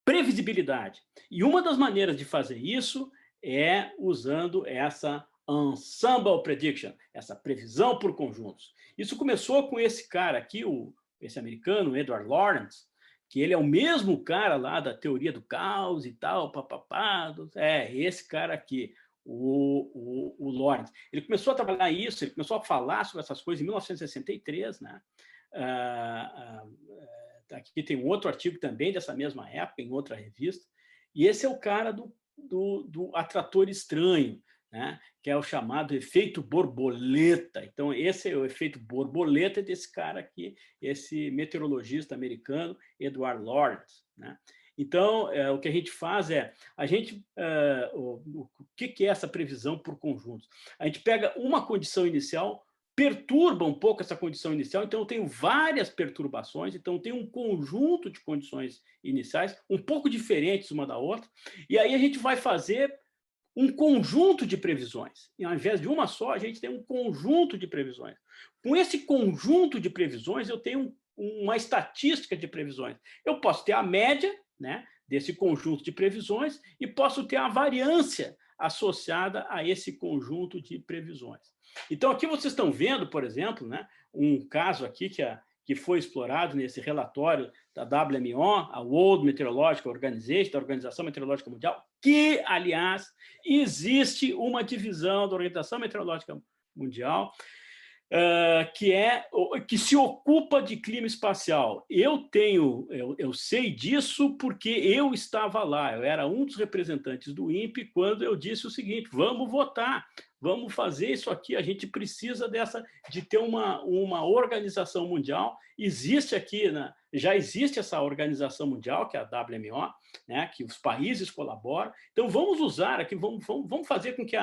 previsibilidade. E uma das maneiras de fazer isso é usando essa Ensemble Prediction, essa previsão por conjuntos. Isso começou com esse cara aqui, esse americano, Edward Lorenz, que ele é o mesmo cara lá da teoria do caos e tal, esse cara aqui, o Lorenz. Ele começou a trabalhar isso, ele começou a falar sobre essas coisas em 1963, né? aqui tem um outro artigo também dessa mesma época, em outra revista, e esse é o cara do atrator estranho, né? Que é o chamado efeito borboleta. Então, esse é o efeito borboleta desse cara aqui, esse meteorologista americano, Edward Lawrence, né? Então, o que a gente faz é, o que é essa previsão por conjuntos? A gente pega uma condição inicial, perturba um pouco essa condição inicial, então eu tenho várias perturbações, então eu tenho um conjunto de condições iniciais, um pouco diferentes uma da outra, e aí a gente vai fazer um conjunto de previsões. E ao invés de uma só, a gente tem um conjunto de previsões. Com esse conjunto de previsões, eu tenho uma estatística de previsões. Eu posso ter a média, né, desse conjunto de previsões e posso ter a variância associada a esse conjunto de previsões. Então, aqui vocês estão vendo, por exemplo, né, um caso aqui que foi explorado nesse relatório da WMO, a World Meteorological Organization, da Organização Meteorológica Mundial, que, aliás, existe uma divisão da Organização Meteorológica Mundial que se ocupa de clima espacial. Eu sei disso porque eu estava lá, eu era um dos representantes do INPE quando eu disse o seguinte: vamos votar, vamos fazer isso aqui, a gente precisa de ter uma organização mundial. Existe aqui, né, já existe essa organização mundial, que é a WMO, né, que os países colaboram, então vamos usar aqui, vamos fazer com que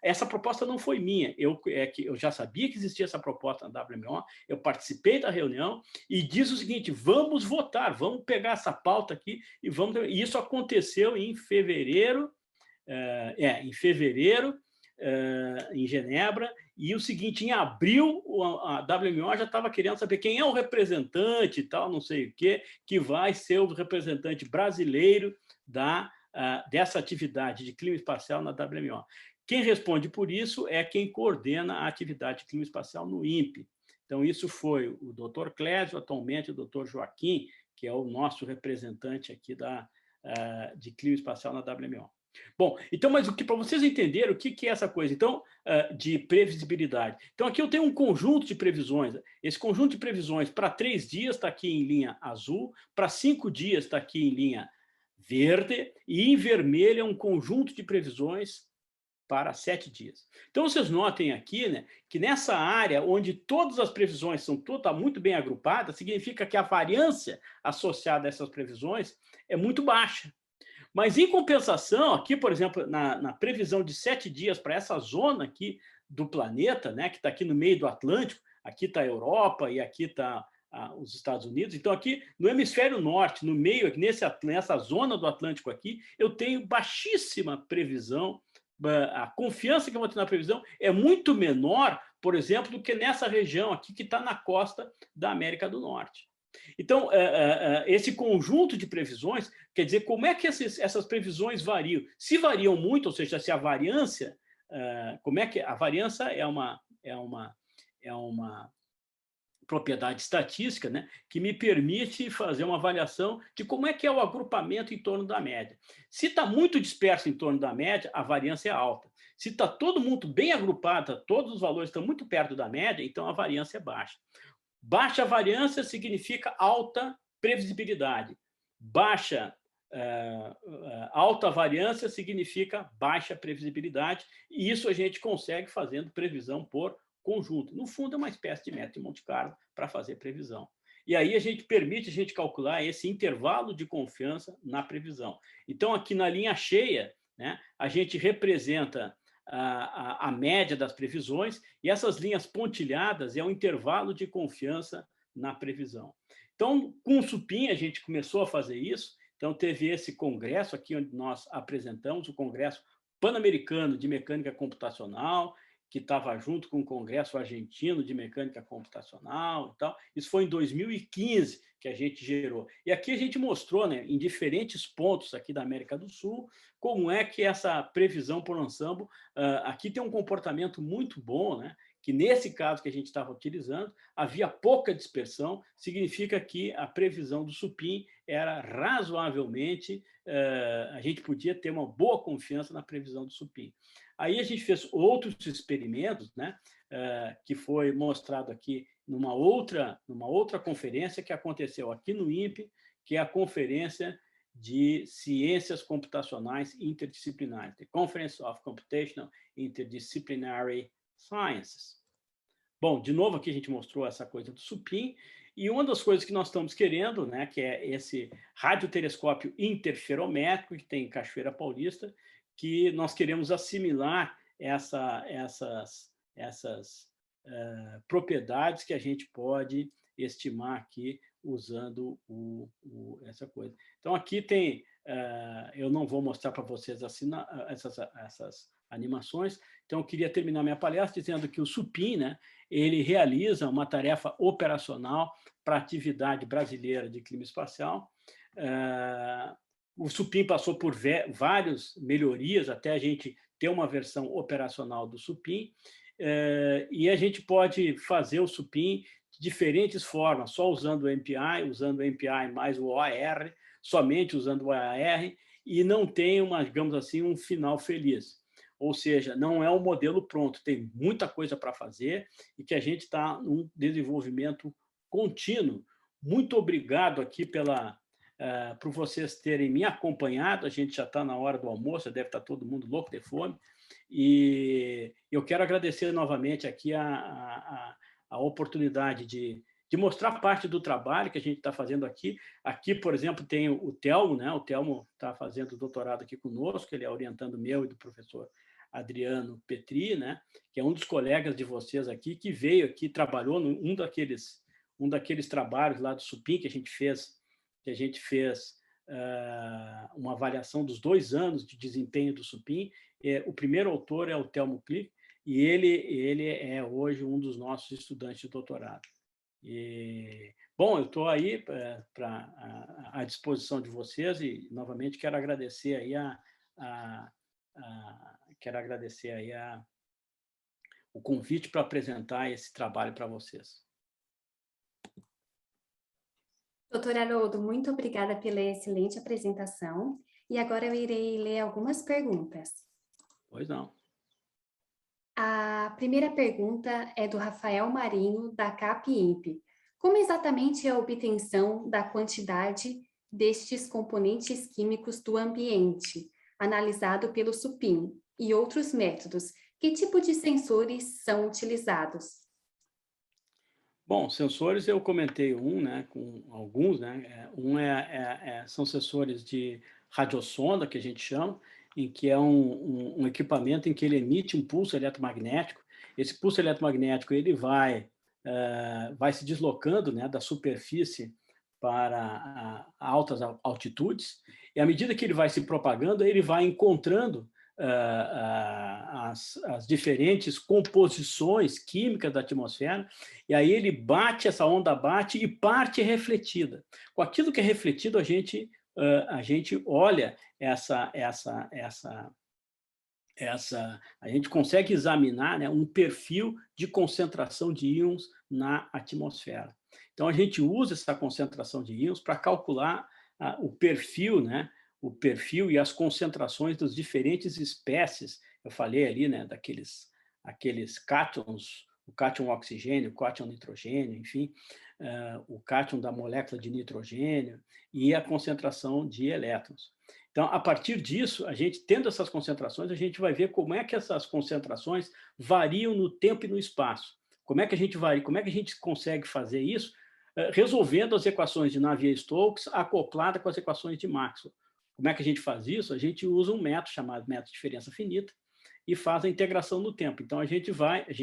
essa proposta não foi minha, eu já sabia que existia essa proposta na WMO, eu participei da reunião e diz o seguinte: vamos votar, vamos pegar essa pauta aqui e vamos. E isso aconteceu em fevereiro, em Genebra, e o seguinte: em abril a WMO já estava querendo saber quem é o representante e tal, não sei o quê, que vai ser o representante brasileiro dessa atividade de clima espacial na WMO. Quem responde por isso é quem coordena a atividade de clima espacial no INPE. Então, isso foi o Dr. Clésio, atualmente o Dr. Joaquim, que é o nosso representante aqui de clima espacial na WMO. Bom, então, mas para vocês entenderem o que é essa coisa, então, de previsibilidade. Então, aqui eu tenho um conjunto de previsões. Esse conjunto de previsões para 3 dias está aqui em linha azul, para 5 dias está aqui em linha verde, e em vermelho é um conjunto de previsões para 7 dias. Então, vocês notem aqui, né, que nessa área onde todas as previsões estão muito bem agrupadas, significa que a variância associada a essas previsões é muito baixa. Mas, em compensação, aqui, por exemplo, na previsão de 7 dias para essa zona aqui do planeta, né, que está aqui no meio do Atlântico, aqui está a Europa e aqui está os Estados Unidos. Então, aqui no hemisfério norte, no meio, aqui nessa zona do Atlântico aqui, eu tenho baixíssima previsão. A confiança que eu vou ter na previsão é muito menor, por exemplo, do que nessa região aqui que está na costa da América do Norte. Então, esse conjunto de previsões, quer dizer, como é que essas previsões variam? Se variam muito, ou seja, se a variância, como é que a variância é uma propriedade estatística, né, que me permite fazer uma avaliação de como é que é o agrupamento em torno da média. Se está muito disperso em torno da média, a variância é alta. Se está todo mundo bem agrupado, todos os valores estão muito perto da média, então a variância é baixa. Baixa variância significa alta previsibilidade. Alta variância significa baixa previsibilidade, e isso a gente consegue fazendo previsão por conjunto. No fundo, é uma espécie de método de Monte Carlo para fazer previsão. E aí permite a gente calcular esse intervalo de confiança na previsão. Então, aqui na linha cheia, né, a gente representa a média das previsões, e essas linhas pontilhadas é o intervalo de confiança na previsão. Então, com o Supim, a gente começou a fazer isso. Então, teve esse congresso aqui onde nós apresentamos, o Congresso Pan-Americano de Mecânica Computacional, que estava junto com o Congresso Argentino de Mecânica Computacional e tal. Isso foi em 2015 que a gente gerou. E aqui a gente mostrou, né, em diferentes pontos aqui da América do Sul, como é que essa previsão por ensemble aqui tem um comportamento muito bom, né? Que nesse caso que a gente estava utilizando, havia pouca dispersão, significa que a previsão do Supim era razoavelmente, a gente podia ter uma boa confiança na previsão do Supim. Aí a gente fez outros experimentos, né, que foi mostrado aqui numa outra conferência que aconteceu aqui no INPE, que é a Conferência de Ciências Computacionais Interdisciplinares, The Conference of Computational Interdisciplinary Sciences. Bom, de novo aqui a gente mostrou essa coisa do supim, e uma das coisas que nós estamos querendo, né, que é esse radiotelescópio interferométrico que tem em Cachoeira Paulista, que nós queremos assimilar essas propriedades que a gente pode estimar aqui usando essa coisa. Então, aqui tem, eu não vou mostrar para vocês essas animações, então eu queria terminar minha palestra dizendo que o supim, né, ele realiza uma tarefa operacional para a atividade brasileira de clima espacial. O supim passou por várias melhorias até a gente ter uma versão operacional do supim, e a gente pode fazer o supim de diferentes formas, só usando o MPI, usando o MPI mais o OAR, somente usando o OAR, e não tem, digamos assim, um final feliz. Ou seja, não é um modelo pronto, tem muita coisa para fazer e que a gente está num desenvolvimento contínuo. Muito obrigado aqui por vocês terem me acompanhado. A gente já está na hora do almoço, deve estar todo mundo louco de fome. E eu quero agradecer novamente aqui a oportunidade de mostrar parte do trabalho que a gente está fazendo aqui. Aqui, por exemplo, tem o Telmo, né? O Telmo está fazendo doutorado aqui conosco, ele é orientando meu e do professor Adriano Petri, né? Que é um dos colegas de vocês aqui, que veio aqui, trabalhou num daqueles trabalhos lá do supim que a gente fez uma avaliação dos 2 anos de desempenho do supim. O primeiro autor é o Telmo Klick, e ele é hoje um dos nossos estudantes de doutorado. Bom, eu estou aí à disposição de vocês e, novamente, quero agradecer aí o convite para apresentar esse trabalho para vocês. Doutor Haroldo, muito obrigada pela excelente apresentação. E agora eu irei ler algumas perguntas. Pois não. A primeira pergunta é do Rafael Marinho, da CAP-INPE. Como exatamente é a obtenção da quantidade destes componentes químicos do ambiente, analisado pelo supim, e outros métodos? Que tipo de sensores são utilizados? Bom, sensores eu comentei né, com alguns, né? São sensores de radiosonda, que a gente chama, em que é um equipamento em que ele emite um pulso eletromagnético. Esse pulso eletromagnético ele vai se deslocando, né, da superfície para altas altitudes, e à medida que ele vai se propagando, ele vai encontrando as diferentes composições químicas da atmosfera, e aí essa onda bate e parte é refletida. Com aquilo que é refletido, a gente olha a gente consegue examinar, né, um perfil de concentração de íons na atmosfera. Então, a gente usa essa concentração de íons para calcular o perfil, né, o perfil e as concentrações das diferentes espécies. Eu falei ali, né, aqueles cátions, o cátion oxigênio, o cátion nitrogênio, enfim, o cátion da molécula de nitrogênio e a concentração de elétrons. Então, a partir disso, a gente tendo essas concentrações, a gente vai ver como é que essas concentrações variam no tempo e no espaço. Como é que a gente consegue fazer isso? Resolvendo as equações de Navier-Stokes acoplada com as equações de Maxwell. Como é que a gente faz isso? A gente usa um método chamado método de diferença finita e faz a integração no tempo. Então, a gente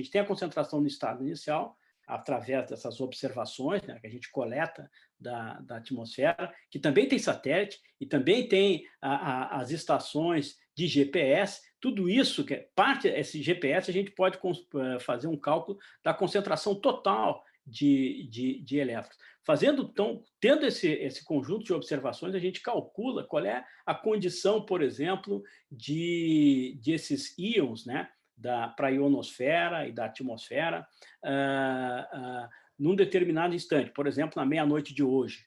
tem a concentração no estado inicial, através dessas observações, né, que a gente coleta da atmosfera, que também tem satélite e também tem as estações de GPS. Tudo isso, esse GPS, a gente pode fazer um cálculo da concentração total de elétrons. Tendo esse conjunto de observações, a gente calcula qual é a condição, por exemplo, desses íons, né, para a ionosfera e da atmosfera num determinado instante, por exemplo, na meia-noite de hoje.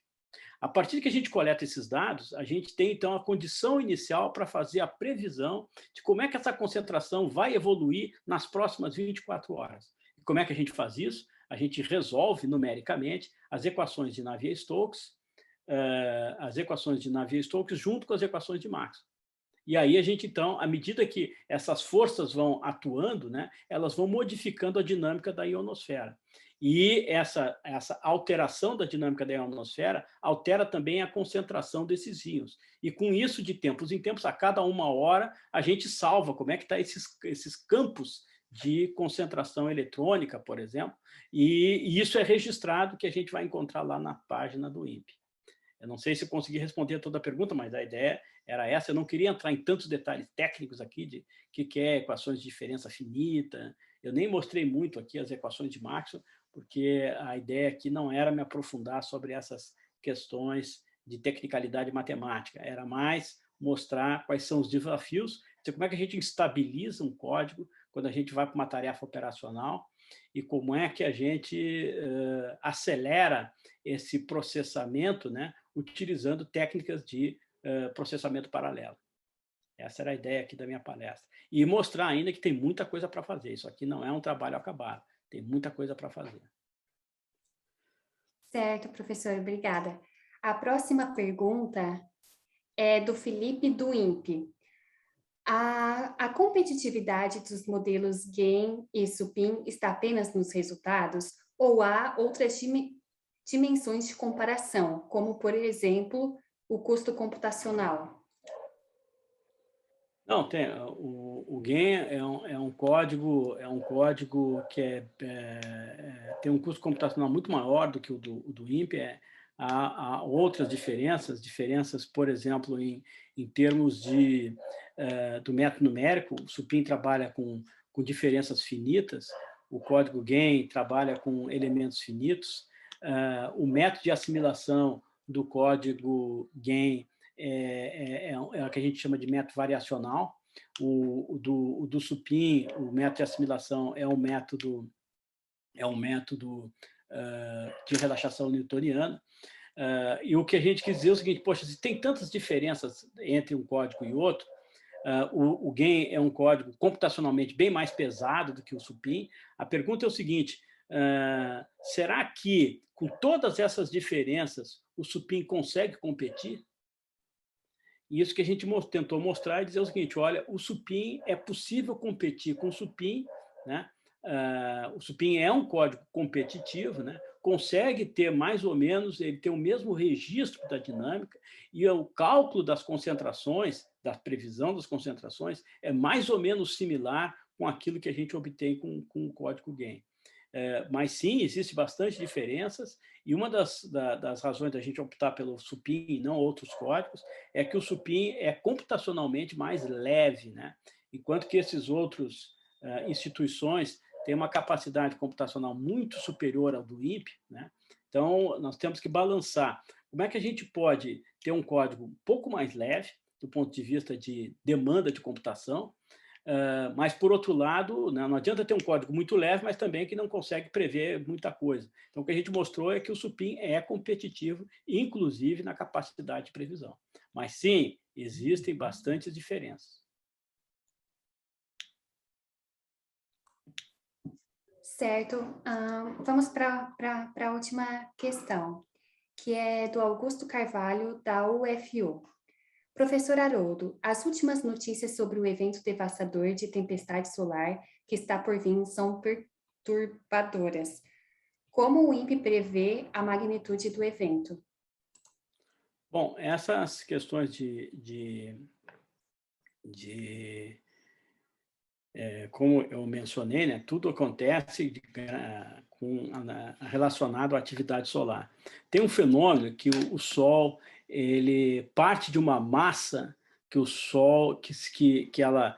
A partir que a gente coleta esses dados, a gente tem, então, a condição inicial para fazer a previsão de como é que essa concentração vai evoluir nas próximas 24 horas. E como é que a gente faz isso? a gente resolve numericamente as equações de Navier-Stokes, junto com as equações de Maxwell. E aí a gente, então, à medida que essas forças vão atuando, né, elas vão modificando a dinâmica da ionosfera. E essa alteração da dinâmica da ionosfera altera também a concentração desses íons. E com isso, de tempos em tempos, a cada 1 hora, a gente salva como é que estão esses campos de concentração eletrônica, por exemplo, e isso é registrado, que a gente vai encontrar lá na página do INPE. Eu não sei se eu consegui responder a toda a pergunta, mas a ideia era essa. Eu não queria entrar em tantos detalhes técnicos aqui de que é equações de diferença finita. Eu nem mostrei muito aqui as equações de Maxwell, porque a ideia aqui não era me aprofundar sobre essas questões de tecnicalidade matemática, era mais mostrar quais são os desafios, como é que a gente estabiliza um código quando a gente vai para uma tarefa operacional e como é que a gente acelera esse processamento, né, utilizando técnicas de processamento paralelo. Essa era a ideia aqui da minha palestra. E mostrar ainda que tem muita coisa para fazer. Isso aqui não é um trabalho acabado. Tem muita coisa para fazer. Certo, professor. Obrigada. A próxima pergunta é do Felipe do INPE. A competitividade dos modelos GAIN e SUPIM está apenas nos resultados? Ou há outras dimensões de comparação, como, por exemplo, o custo computacional? Não, tem. O GAN é um código que tem um custo computacional muito maior do que o do INPE. Há outras diferenças, por exemplo, em termos do método numérico. O SUPIM trabalha com diferenças finitas, o código GAN trabalha com elementos finitos. O método de assimilação do código GAN é o que a gente chama de método variacional. O do SUPIM, o método de assimilação é um método de relaxação newtoniana. E o que a gente quis dizer é o seguinte: poxa, se tem tantas diferenças entre um código e outro, o GAN é um código computacionalmente bem mais pesado do que o SUPIM. A pergunta é o seguinte: será que, com todas essas diferenças, o SUPIM consegue competir? E isso que a gente tentou mostrar e dizer o seguinte: olha, o SUPIM é possível competir com o SUPIM, né? O SUPIM é um código competitivo, né? Consegue ter mais ou menos, ele tem o mesmo registro da dinâmica, e o cálculo das concentrações, da previsão das concentrações, é mais ou menos similar com aquilo que a gente obtém com o código GAN. Mas sim, existe bastante diferenças, e uma das razões da gente optar pelo SUPIM e não outros códigos é que o SUPIM é computacionalmente mais leve, né? Enquanto que esses outros instituições têm uma capacidade computacional muito superior ao do INPE, né? Então, nós temos que balançar. Como é que a gente pode ter um código um pouco mais leve, do ponto de vista de demanda de computação, mas, por outro lado, não adianta ter um código muito leve, mas também que não consegue prever muita coisa. Então, o que a gente mostrou é que o SUPIM é competitivo, inclusive na capacidade de previsão. Mas, sim, existem bastantes diferenças. Certo. Vamos para a última questão, que é do Augusto Carvalho, da UFU. Professor Haroldo, as últimas notícias sobre o evento devastador de tempestade solar que está por vir são perturbadoras. Como o INPE prevê a magnitude do evento? Bom, essas questões como eu mencionei, né, tudo acontece relacionado à atividade solar. Tem um fenômeno que o Sol ele parte de uma massa que o Sol, que ela,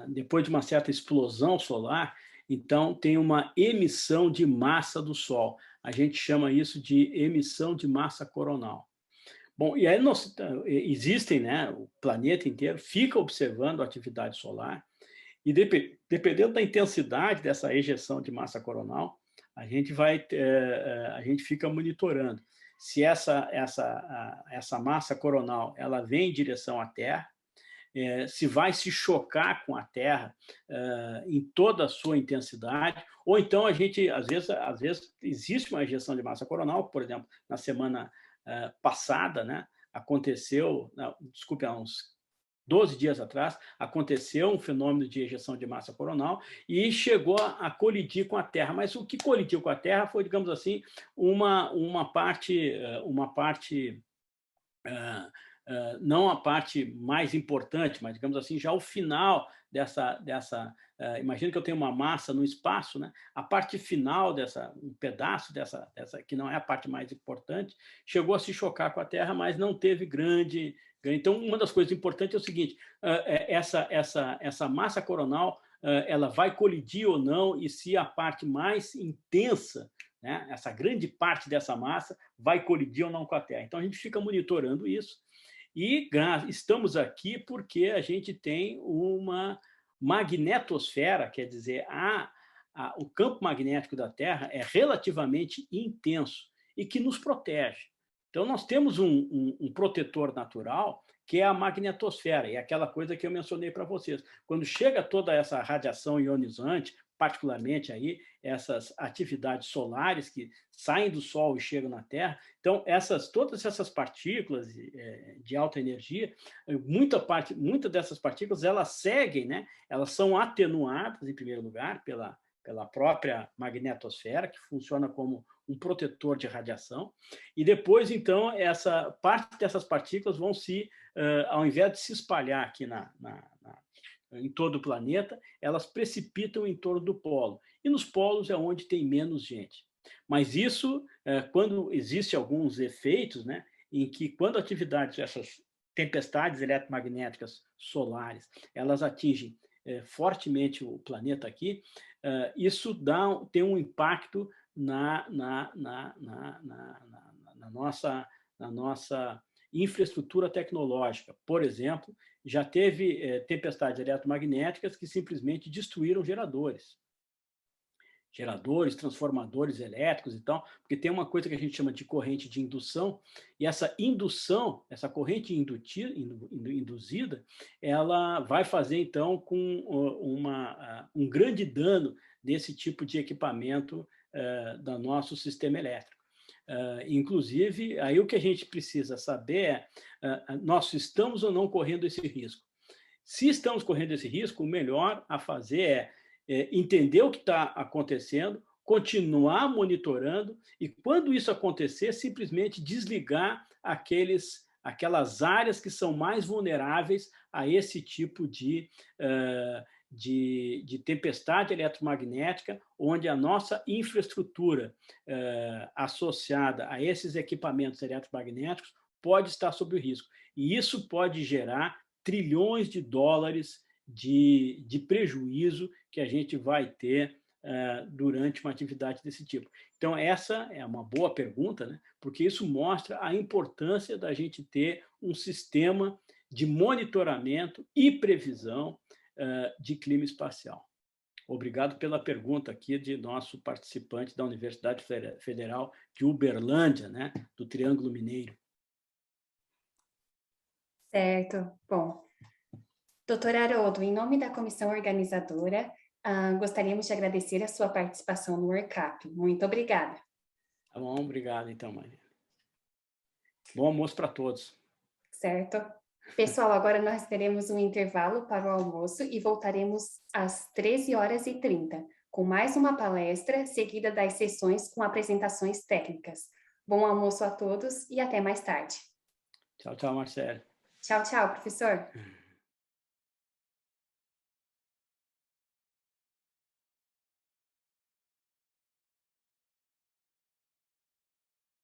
depois de uma certa explosão solar, então tem uma emissão de massa do Sol. A gente chama isso de emissão de massa coronal. Bom, e aí existem, né, o planeta inteiro fica observando a atividade solar, e dependendo da intensidade dessa ejeção de massa coronal, a gente fica monitorando se essa massa coronal ela vem em direção à Terra, se vai se chocar com a Terra em toda a sua intensidade, ou então a gente, às vezes existe uma ejeção de massa coronal, por exemplo, na semana passada, né, aconteceu, desculpe, há uns 12 dias atrás, aconteceu um fenômeno de ejeção de massa coronal e chegou a colidir com a Terra. Mas o que colidiu com a Terra foi, digamos assim, uma parte não a parte mais importante, mas, digamos assim, já o final imagina que eu tenho uma massa no espaço, né? A parte final um pedaço dessa, que não é a parte mais importante, chegou a se chocar com a Terra, mas não teve grande. Então, uma das coisas importantes é o seguinte: essa massa coronal, ela vai colidir ou não, e se a parte mais intensa, né, essa grande parte dessa massa, vai colidir ou não com a Terra. Então, a gente fica monitorando isso. E estamos aqui porque a gente tem uma magnetosfera, quer dizer, o campo magnético da Terra é relativamente intenso e que nos protege. Então, nós temos um protetor natural, que é a magnetosfera, e é aquela coisa que eu mencionei para vocês. Quando chega toda essa radiação ionizante, particularmente aí essas atividades solares que saem do Sol e chegam na Terra, então todas essas partículas de alta energia, muita dessas partículas elas seguem, né? Elas são atenuadas em primeiro lugar pela própria magnetosfera, que funciona como um protetor de radiação, e depois, então, essa parte dessas partículas vão ao invés de se espalhar aqui em todo o planeta, elas precipitam em torno do polo. E nos polos é onde tem menos gente. Mas isso, quando existem alguns efeitos, né, em que quando essas tempestades eletromagnéticas solares, elas atingem fortemente o planeta aqui, isso tem um impacto na nossa infraestrutura tecnológica. Por exemplo, já teve tempestades eletromagnéticas que simplesmente destruíram geradores, transformadores elétricos e tal, porque tem uma coisa que a gente chama de corrente de indução, e essa indução, essa corrente induzida, ela vai fazer, então, com um grande dano desse tipo de equipamento do nosso sistema elétrico. Inclusive, aí o que a gente precisa saber nós estamos ou não correndo esse risco. Se estamos correndo esse risco, o melhor a fazer é entender o que está acontecendo, continuar monitorando e, quando isso acontecer, simplesmente desligar aquelas áreas que são mais vulneráveis a esse tipo de tempestade eletromagnética, onde a nossa infraestrutura associada a esses equipamentos eletromagnéticos pode estar sob o risco. E isso pode gerar trilhões de dólares de prejuízo que a gente vai ter durante uma atividade desse tipo. Então, essa é uma boa pergunta, né? Porque isso mostra a importância da gente ter um sistema de monitoramento e previsão de clima espacial. Obrigado pela pergunta aqui de nosso participante da Universidade Federal de Uberlândia, né? Do Triângulo Mineiro. Certo. Bom, doutor Haroldo, em nome da comissão organizadora, gostaríamos de agradecer a sua participação no WorkUp. Muito obrigada. Tá bom, obrigado então, Maria. Bom almoço para todos. Certo. Pessoal, agora nós teremos um intervalo para o almoço e voltaremos às 13h30, com mais uma palestra, seguida das sessões com apresentações técnicas. Bom almoço a todos e até mais tarde. Tchau, tchau, Marcelo. Tchau, tchau, professor.